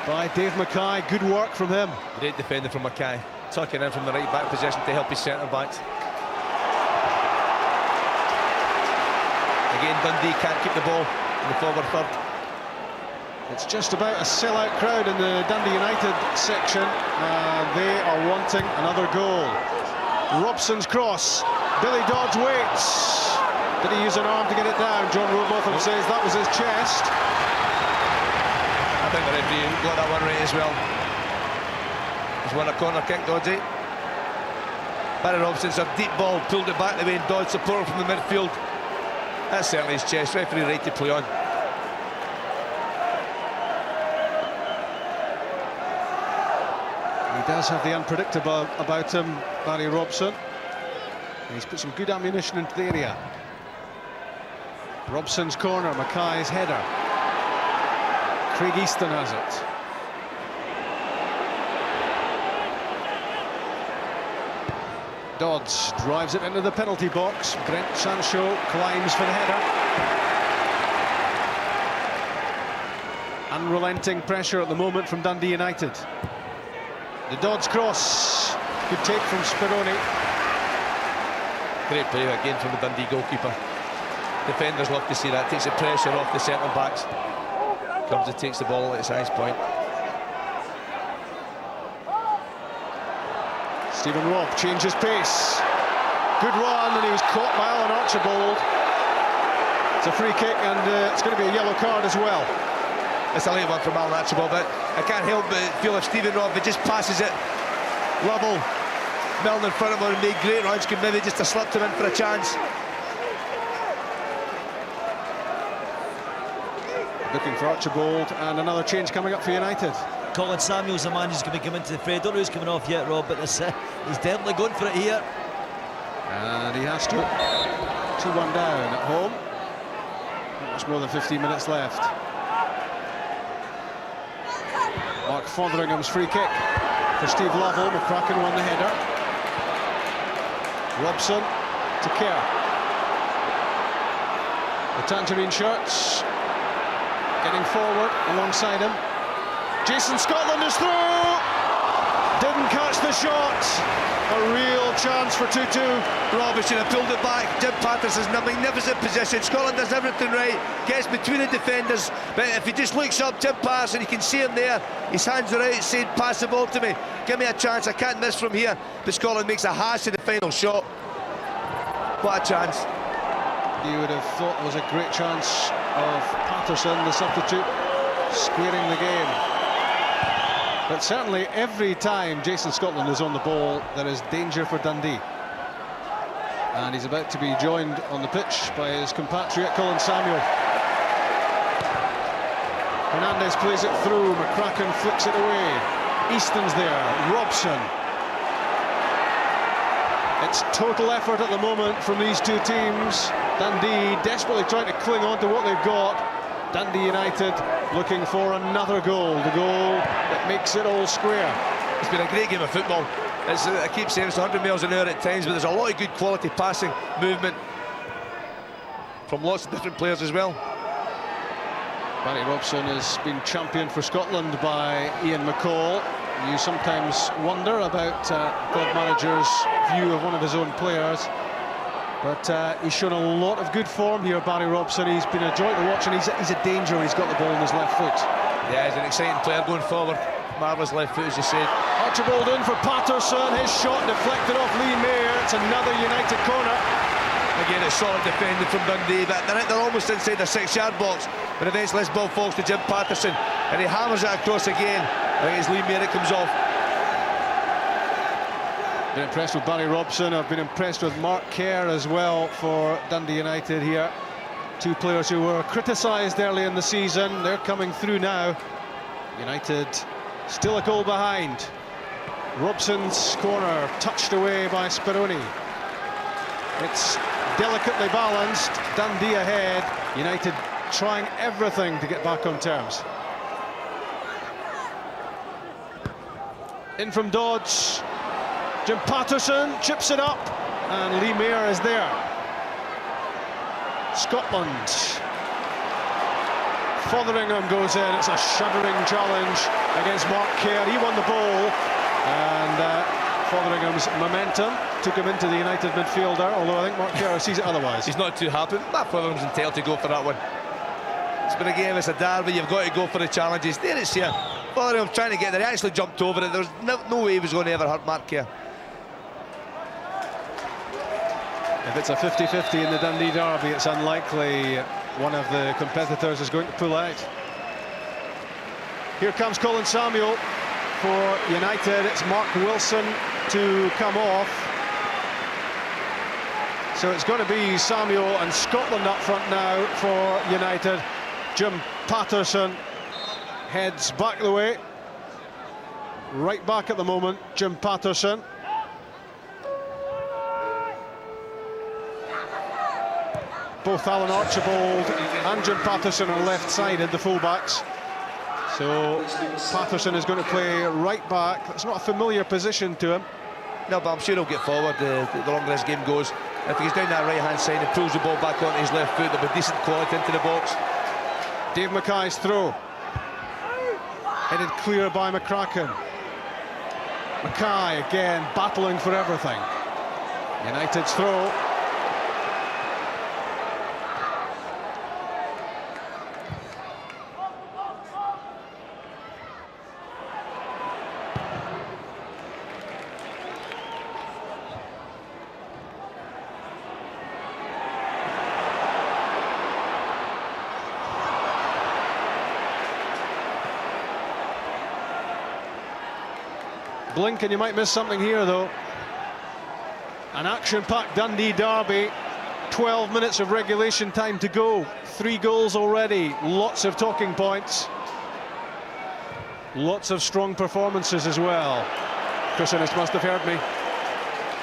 by Dave Mackay. Good work from him. Great defender from Mackay, tucking in from the right back position to help his centre-backs. Again, Dundee can't keep the ball in the forward third. It's just about a sellout crowd in the Dundee United section. They are wanting another goal. Robson's cross. Billy Dodds waits. Did he use an arm to get it down? John Robotham says that was his chest. I think the referee got that one right as well. He's won a corner kick, Doddsy. Barry Robson's a deep ball, pulled it back the way, and Dodds supporting from the midfield. That's certainly his chest. Referee right to play on. He does have the unpredictable about him, Barry Robson. And he's put some good ammunition into the area. Robson's corner, Mackay's header. Craig Easton has it. Dodds drives it into the penalty box. Brent Sancho climbs for the header. Unrelenting pressure at the moment from Dundee United. The Dodds cross. Good take from Speroni. Great play again from the Dundee goalkeeper. Defenders love to see that. Takes the pressure off the centre-backs. Comes and takes the ball at its highest point. Stephen Robb changes pace. Good run, and he was caught by Alan Archibald. It's a free kick, and it's going to be a yellow card as well. It's a late one from Alan Archibald, but I can't help but feel if Stephen Robb just passes it. Lovell, Milne in front of him, and made great runs, could maybe just have slipped him in for a chance. Looking for Archibald, and another change coming up for United. Colin Samuel's the man who's going to come into the fray. Don't know who's coming off yet, Rob, but he's definitely going for it here. And he has to. 2-1 down at home. Not much more than 15 minutes left. Mark Fotheringham's free kick for Steve Lovell. McCracken won the header. Robson to Kerr. The tangerine shirts getting forward alongside him. Jason Scotland is through. Didn't catch the shot. A real chance for 2-2. Rob should have pulled it back. Jim Patterson's in a magnificent position. Scotland does everything right. Gets between the defenders. But if he just looks up, Jim Patterson, you can see him there. His hands are out saying, pass the ball to me. Give me a chance. I can't miss from here. But Scotland makes a hash of the final shot. What a chance. You would have thought it was a great chance of Patterson, the substitute, squaring the game. But certainly every time Jason Scotland is on the ball, there is danger for Dundee. And he's about to be joined on the pitch by his compatriot Colin Samuel. Hernandez plays it through, McCracken flicks it away. Easton's there, Robson. It's total effort at the moment from these two teams. Dundee desperately trying to cling on to what they've got. Dundee United looking for another goal, the goal that makes it all square. It's been a great game of football. I keep saying it's 100 miles an hour at times, but there's a lot of good quality passing, movement from lots of different players as well. Barry Robson has been championed for Scotland by Ian McCall. You sometimes wonder about God Manager's view of one of his own players, but he's shown a lot of good form here, Barry Robson. He's been a joy to watch, and he's a danger when he's got the ball in his left foot. Yeah, he's an exciting player going forward. Marvellous left foot, as you said. Archibald in for Patterson, his shot deflected off Lee Mayer. It's another United corner. Again, a solid defending from Dundee, but they're almost inside the 6-yard box. But eventually this ball falls to Jim Patterson, and he hammers it across again. I think it's Lee Mayer that comes off. Been impressed with Barry Robson. I've been impressed with Mark Kerr as well for Dundee United here. Two players who were criticised early in the season. They're coming through now. United still a goal behind. Robson's corner touched away by Speroni. It's delicately balanced. Dundee ahead. United trying everything to get back on terms. In from Dodds. Jim Patterson chips it up, and Lee Mayer is there. Scotland. Fotheringham goes in. It's a shuddering challenge against Mark Kerr. He won the ball, and Fotheringham's momentum took him into the United midfielder, although I think Mark Kerr sees it otherwise. He's not too happy. Matt Fotheringham's entitled to go for that one. It's been a game, it's a derby, you've got to go for the challenges. There it's here. Fotheringham trying to get there. He actually jumped over it. There was no way he was going to ever hurt Mark Kerr. If it's a 50-50 in the Dundee derby, it's unlikely one of the competitors is going to pull out. Here comes Colin Samuel for United. It's Mark Wilson to come off. So it's going to be Samuel and Scotland up front now for United. Jim Patterson heads back the way. Right back at the moment, Jim Patterson. Both Alan Archibald and Jim Patterson are left-sided, the fullbacks. So Patterson is going to play right back. It's not a familiar position to him. No, but I'm sure he'll get forward the longer this game goes. If he's down that right-hand side and pulls the ball back onto his left foot, there'll be decent quality into the box. Dave Mackay's throw. Headed clear by McCracken. Mackay again battling for everything. United's throw. Blink and you might miss something here, though. An action-packed Dundee derby. 12 minutes of regulation time to go. 3 goals already. Lots of talking points. Lots of strong performances as well. Chris Innes must have heard me.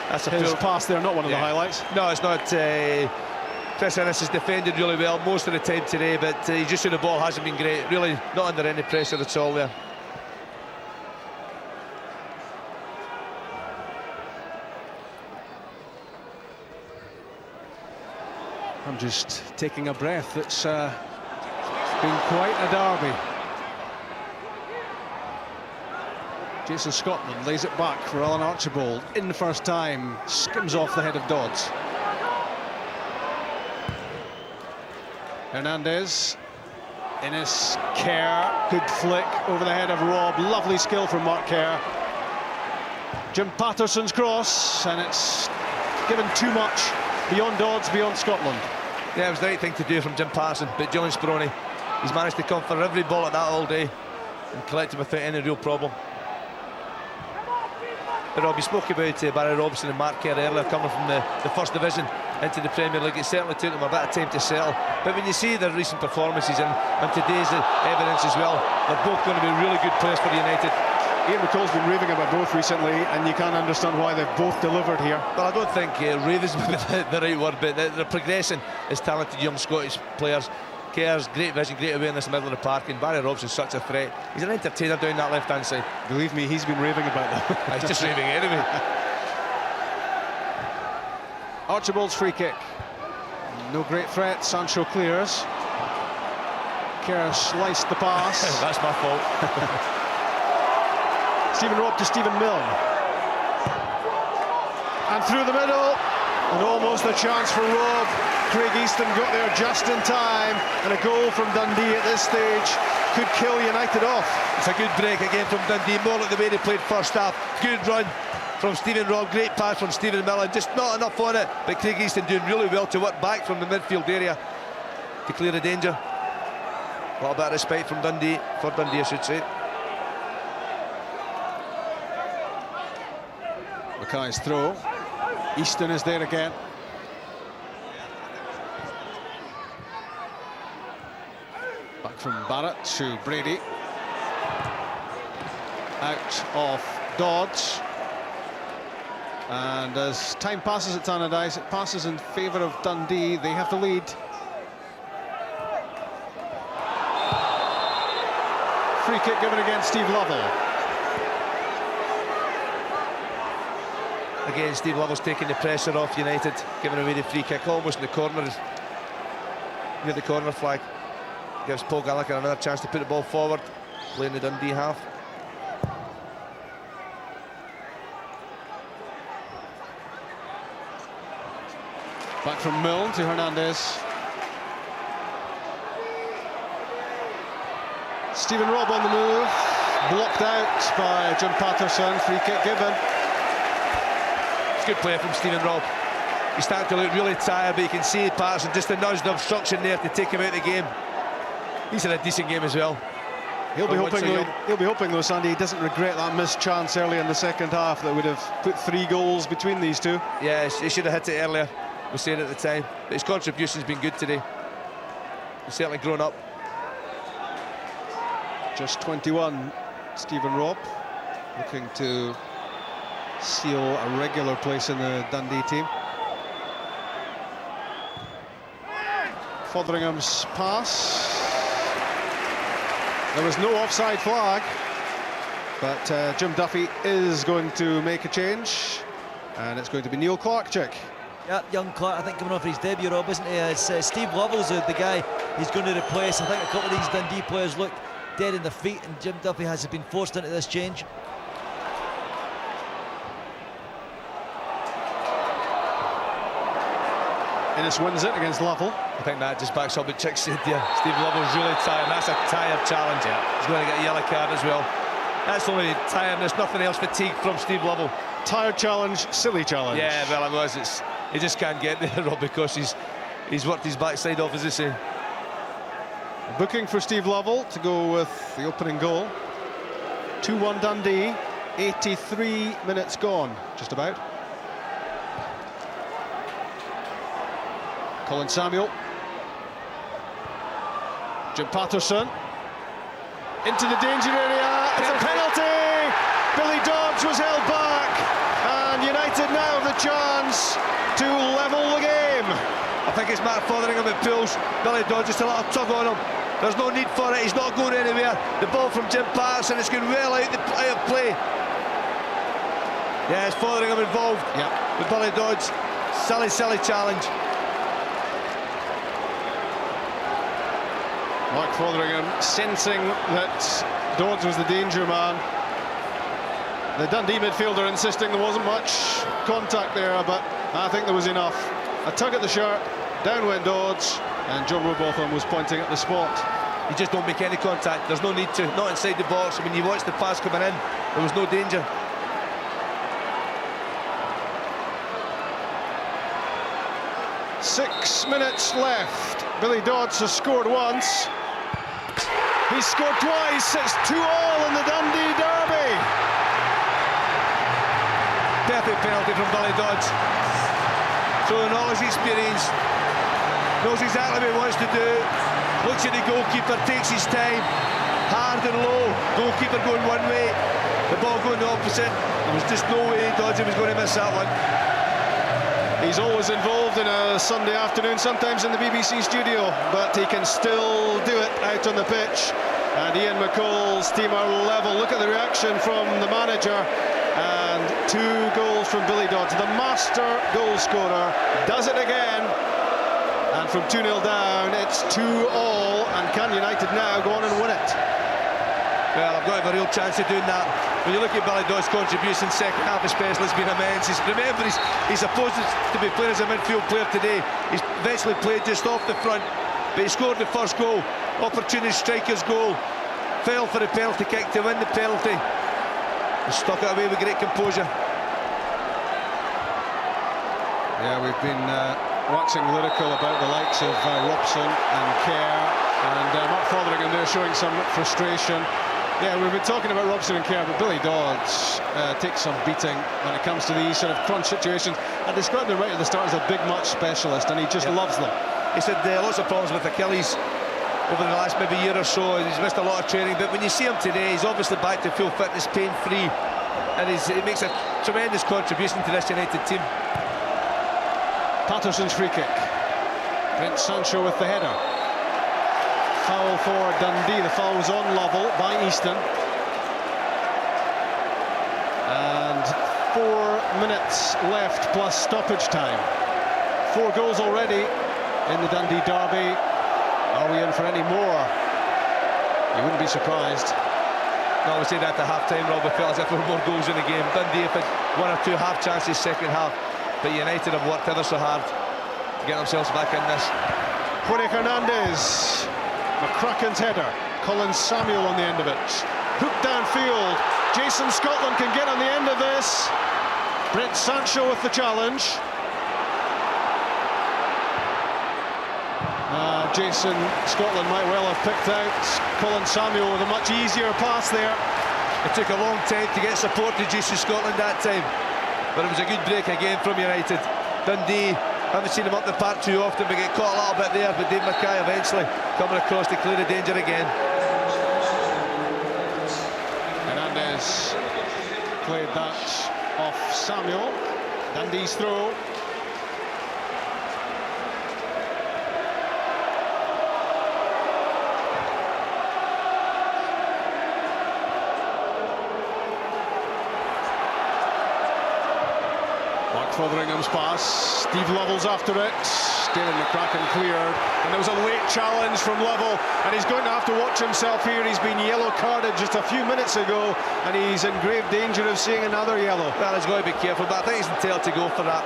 That's His pass there, not one of the highlights. No, it's not. Chris Innes has defended really well most of the time today, but he just said the ball hasn't been great. Really not under any pressure at all there. I'm just taking a breath. It's been quite a derby. Jason Scotland lays it back for Alan Archibald. In the first time, skims off the head of Dodds. Hernandez. Innes, Kerr, good flick over the head of Rob. Lovely skill from Mark Kerr. Jim Patterson's cross, and it's given too much. Beyond Dodds, beyond Scotland. Yeah, it was the right thing to do from Jim Patterson, but Julian Speroni, he's managed to come for every ball at that all day and collect him without any real problem. But Rob, you spoke about Barry Robson and Mark Kerr earlier, coming from the First Division into the Premier League. It certainly took them a bit of time to settle. But when you see their recent performances and today's evidence as well, they're both going to be really good players for United. Ian McCall's been raving about both recently, and you can't understand why they've both delivered here. Well, I don't think raving's the right word, but the progression is talented young Scottish players. Kerr's great vision, great awareness in the middle of the park, and Barry Robson's such a threat. He's an entertainer down that left-hand side. Believe me, he's been raving about them. He's just raving anyway. Archibald's free kick. No great threat, Sancho clears. Kerr sliced the pass. That's my fault. Stephen Robb to Stephen Milne. And through the middle, and almost a chance for Robb. Craig Easton got there just in time, and a goal from Dundee at this stage could kill United off. It's a good break again from Dundee, more like the way they played first half. Good run from Stephen Robb, great pass from Stephen Milne, just not enough on it, but Craig Easton doing really well to work back from the midfield area to clear the danger. A little bit of respect from Dundee, for Dundee I should say. Mackay's throw. Easton is there again. Back from Barrett to Brady. Out of Dodds. And as time passes at Tannadice, it passes in favour of Dundee. They have the lead. Free kick given against Steve Lovell. Again, Steve Lovell's taking the pressure off United, giving away the free kick almost in the corner, near the corner flag. Gives Paul Gallagher another chance to put the ball forward, playing the Dundee half. Back from Milne to Hernandez. Stephen Robb on the move, blocked out by Jim Patterson. Free kick given. Good play from Stephen Robb. He's starting to look really tired, but you can see Patterson just a nudge of obstruction there to take him out of the game. He's had a decent game as well. He'll be hoping though, Sandy, he doesn't regret that missed chance early in the second half that would have put 3 goals between these two. Yeah, he should have hit it earlier. We said at the time, but his contribution's been good today. He's certainly grown up. Just 21, Stephen Robb, looking to seal a regular place in the Dundee team. Fotheringham's pass. There was no offside flag, but Jim Duffy is going to make a change, and it's going to be Neil Clarkchick. Yeah, young Clark, I think coming off his debut, Rob, isn't he? It's Steve Lovell's the guy he's going to replace. I think a couple of these Dundee players look dead in their feet, and Jim Duffy has been forced into this change. Innes wins it against Lovell. I think that just backs up what Chick said there. Steve Lovell's really tired. That's a tired challenge. Yeah. He's going to get a yellow card as well. That's only tiredness, nothing else. Fatigue from Steve Lovell. Tired challenge, silly challenge. Yeah, well, it was. He just can't get there, Rob, because he's worked his backside off, as they say. Booking for Steve Lovell to go with the opening goal. 2-1 Dundee. 83 minutes gone, just about. Colin Samuel. Jim Patterson. Into the danger area. It's a penalty. Billy Dodds was held back. And United now have the chance to level the game. I think it's Mark Fotheringham that pulls Billy Dodds, just a little tug on him. There's no need for it. He's not going anywhere. The ball from Jim Patterson. It's going well out of play. Yeah, it's Fotheringham involved. Yeah. With Billy Dodds. Silly challenge. Mark Fotheringham sensing that Dodds was the danger man. The Dundee midfielder insisting there wasn't much contact there, but I think there was enough. A tug at the shirt, down went Dodds, and John Robotham was pointing at the spot. You just don't make any contact. There's no need to. Not inside the box. When you watch the pass coming in, there was no danger. Six minutes left. Billy Dodds has scored once. He's scored twice. It's 2-2 in the Dundee derby. Perfect penalty from Billy Dodds. Showing all his experience, knows exactly what he wants to do, looks at the goalkeeper, takes his time, hard and low, goalkeeper going one way, the ball going the opposite. There was just no way Dodds was going to miss that one. He's always involved in a Sunday afternoon, sometimes in the BBC studio, but he can still do it out on the pitch. And Ian McCall's team are level. Look at the reaction from the manager. And 2 goals from Billy Dodds, the master goal scorer, does it again. And from 2-0 down, it's 2-2. And can United now go on and win it? Well, I've got to have a real chance of doing that. When you look at Billy Dodds' contribution, second half especially, it's been immense. Remember, he's supposed to be playing as a midfield player today. He's eventually played just off the front, but he scored the first goal. Opportunity striker's goal. Fell for the penalty kick to win the penalty. He stuck it away with great composure. Yeah, we've been waxing lyrical about the likes of Robson and Kerr, and Mark Fotheringham there showing some frustration. Yeah, we've been talking about Robson and Kerr, but Billy Dodds takes some beating when it comes to these sort of crunch situations. I described him right at the start as a big match specialist, and he just loves them. He said lots of problems with Achilles over the last maybe year or so. He's missed a lot of training, but when you see him today, he's obviously back to full fitness, pain-free, and he makes a tremendous contribution to this United team. Patterson's free kick. Brent Sancho with the header. Foul for Dundee. The foul was on Lovell by Easton. And 4 minutes left plus stoppage time. 4 goals already in the Dundee derby. Are we in for any more? You wouldn't be surprised. No, we said that at half-time, Rob. We felt as if there were more goals in the game. Dundee have had 1 or 2 half chances second half, but United have worked ever so hard to get themselves back in this. Jorge Hernandez. McCracken's header. Colin Samuel on the end of it. Hook downfield. Jason Scotland can get on the end of this. Brent Sancho with the challenge. Jason Scotland might well have picked out Colin Samuel with a much easier pass there. It took a long time to get support to Jason Scotland that time, but it was a good break again from United. Dundee, haven't seen him up the park too often, but get caught a little bit there, but Dave Mackay eventually coming across to clear the danger again. Hernandez played that off Samuel. Dundee's throw. Fotheringham's pass, Steve Lovell's after it, David McCracken cleared, and there was a late challenge from Lovell, and he's going to have to watch himself here. He's been yellow carded just a few minutes ago, and he's in grave danger of seeing another yellow. Well, he's got to be careful, but I think he's entitled to go for that.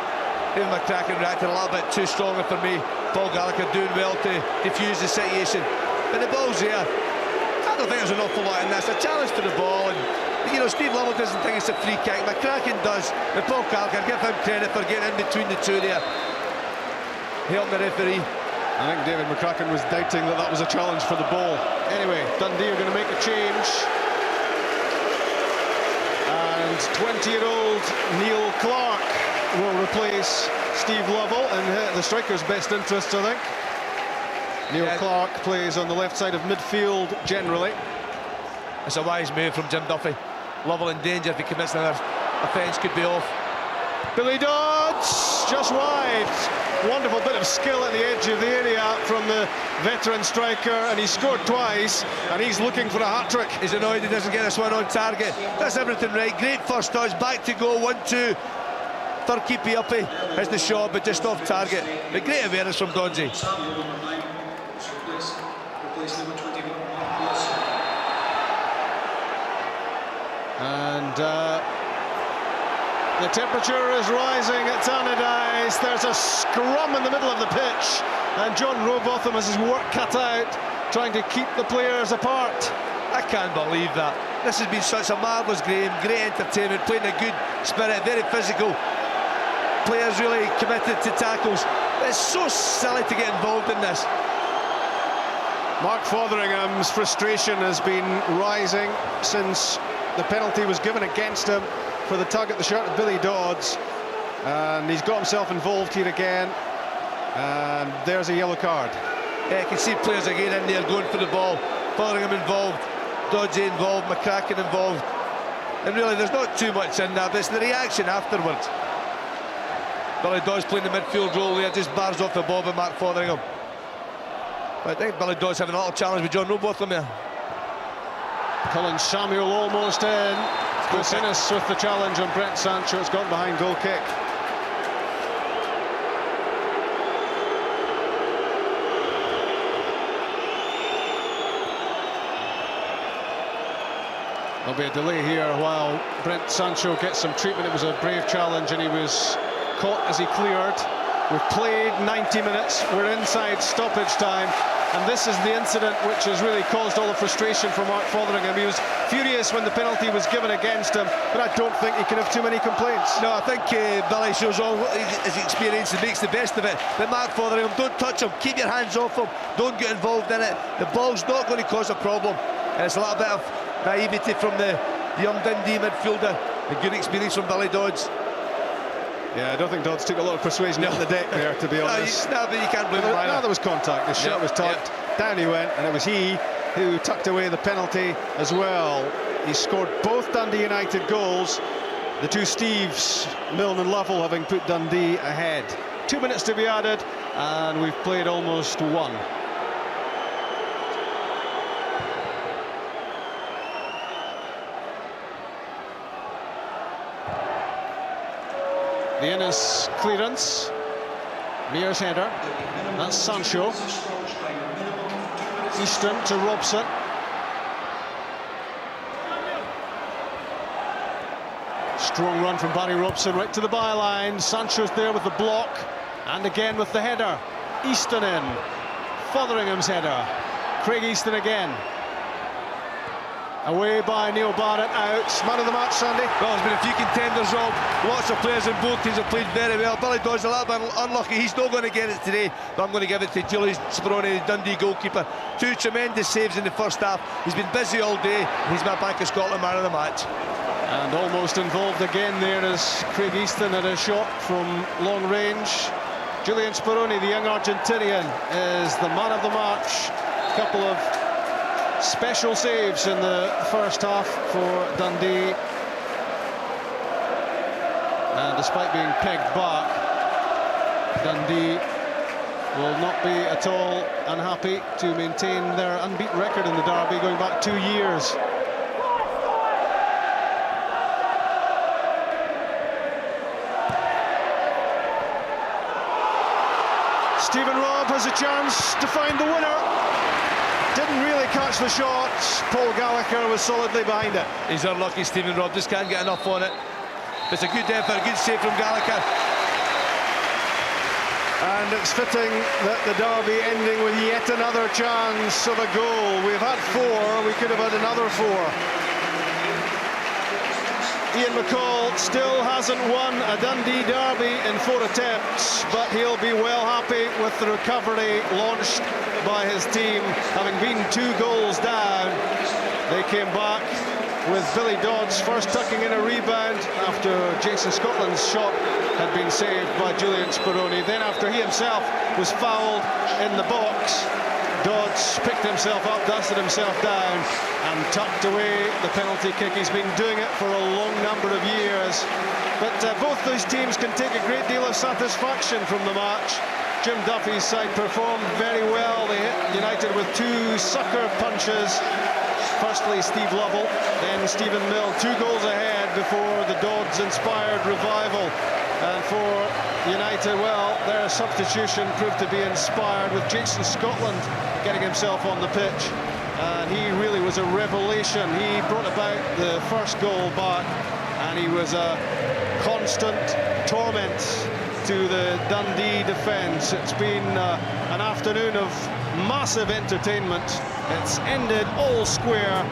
David McCracken reacted a little bit too strongly for me. Paul Gallagher doing well to defuse the situation, but the ball's there. I don't think there's an awful lot in this. A challenge for the ball, and you know, Steve Lovell doesn't think it's a free kick. McCracken does. And Paul Gallagher, give him credit for getting in between the two there. Help the referee. I think David McCracken was doubting that that was a challenge for the ball. Anyway, Dundee are going to make a change. And 20-year-old Neil Clark will replace Steve Lovell in the striker's best interests, I think. Neil Clark plays on the left side of midfield generally. It's a wise move from Jim Duffy. Lovell in danger if he commits another offence, could be off. Billy Dodds just wide. Wonderful bit of skill at the edge of the area from the veteran striker, and he scored twice, and he's looking for a hat-trick. He's annoyed he doesn't get this one on target. That's everything right. Great first touch, back to go, 1-2. Third keepy uppy has the shot, but just off target. But great awareness from Doddsy. And the temperature is rising at Tannadice. There's a scrum in the middle of the pitch, and John Robotham has his work cut out trying to keep the players apart. I can't believe that. This has been such a marvellous game, great entertainment, playing a good spirit, very physical. Players really committed to tackles. It's so silly to get involved in this. Mark Fotheringham's frustration has been rising since the penalty was given against him for the tug at the shirt of Billy Dodds, and he's got himself involved here again, and there's a yellow card. Yeah, you can see players again in there going for the ball. Fotheringham involved, Dodgy involved, McCracken involved, and really there's not too much in that, but it's the reaction afterwards. Billy Dodds playing the midfield role there, just bars off the ball by Mark Fotheringham. But I think Billy Dodds having a little challenge with John Robotham there. Colin Samuel almost in. Chris Innes with the challenge on Brent Sancho. It's gone behind goal kick. There'll be a delay here while Brent Sancho gets some treatment. It was a brave challenge and he was caught as he cleared. We've played 90 minutes, we're inside stoppage time, and this is the incident which has really caused all the frustration for Mark Fotheringham. He was furious when the penalty was given against him, but I don't think he can have too many complaints. No, I think Billy shows all his experience and makes the best of it. But Mark Fotheringham, don't touch him, keep your hands off him, don't get involved in it. The ball's not going to cause a problem. And it's a little bit of naivety from the young Dundee midfielder, a good experience from Billy Dodds. Yeah, I don't think Dodds took a lot of persuasion on the deck there, to be honest. No, but you can't blame him either. No, there was contact. His shirt was tucked. Down he went, and it was he who tucked away the penalty as well. He scored both Dundee United goals. The two Steves, Milne and Lovell, having put Dundee ahead. 2 minutes to be added, and we've played almost one. The Innes clearance, Mears header, that's Sancho. Easton to Robson. Strong run from Barry Robson right to the byline. Sancho's there with the block, and again with the header. Easton in, Fotheringham's header. Craig Easton again. Away by Neil Barrett, out. Man of the match, Sandy. Well, there's been a few contenders, Rob. Lots of players in both teams have played very well. Billy Dodds a little bit unlucky. He's not going to get it today, but I'm going to give it to Julian Speroni, the Dundee goalkeeper. Two tremendous saves in the first half. He's been busy all day. He's my Bank of Scotland man of the match. And almost involved again there as Craig Easton had a shot from long range. Julian Speroni, the young Argentinian, is the man of the match. A couple of special saves in the first half for Dundee, and despite being pegged back, Dundee will not be at all unhappy to maintain their unbeaten record in the derby going back 2 years. Stephen Robb has a chance to find the winner. Didn't really catch the shot. Paul Gallagher was solidly behind it. He's unlucky, Stephen Robb, just can't get enough on it. It's a good effort, a good save from Gallagher. And it's fitting that the derby ending with yet another chance of a goal. We've had 4, we could have had another 4. Ian McCall still hasn't won a Dundee derby in 4 attempts, but he'll be well happy with the recovery launched by his team, having been 2 goals down. They came back with Billy Dodds first tucking in a rebound after Jason Scotland's shot had been saved by Julian Speroni. Then after he himself was fouled in the box, Dodds picked himself up, dusted himself down and tucked away the penalty kick. He's been doing it for a long number of years, but both these teams can take a great deal of satisfaction from the match. Jim Duffy's side performed very well. They hit United with 2 sucker punches. Firstly Steve Lovell, then Stephen Milne, 2 goals ahead before the Dodds-inspired revival. And for United, well, their substitution proved to be inspired with Jason Scotland getting himself on the pitch. And he really was a revelation. He brought about the first goal back, and he was a constant torment to the Dundee defence. It's been an afternoon of massive entertainment. It's ended all square.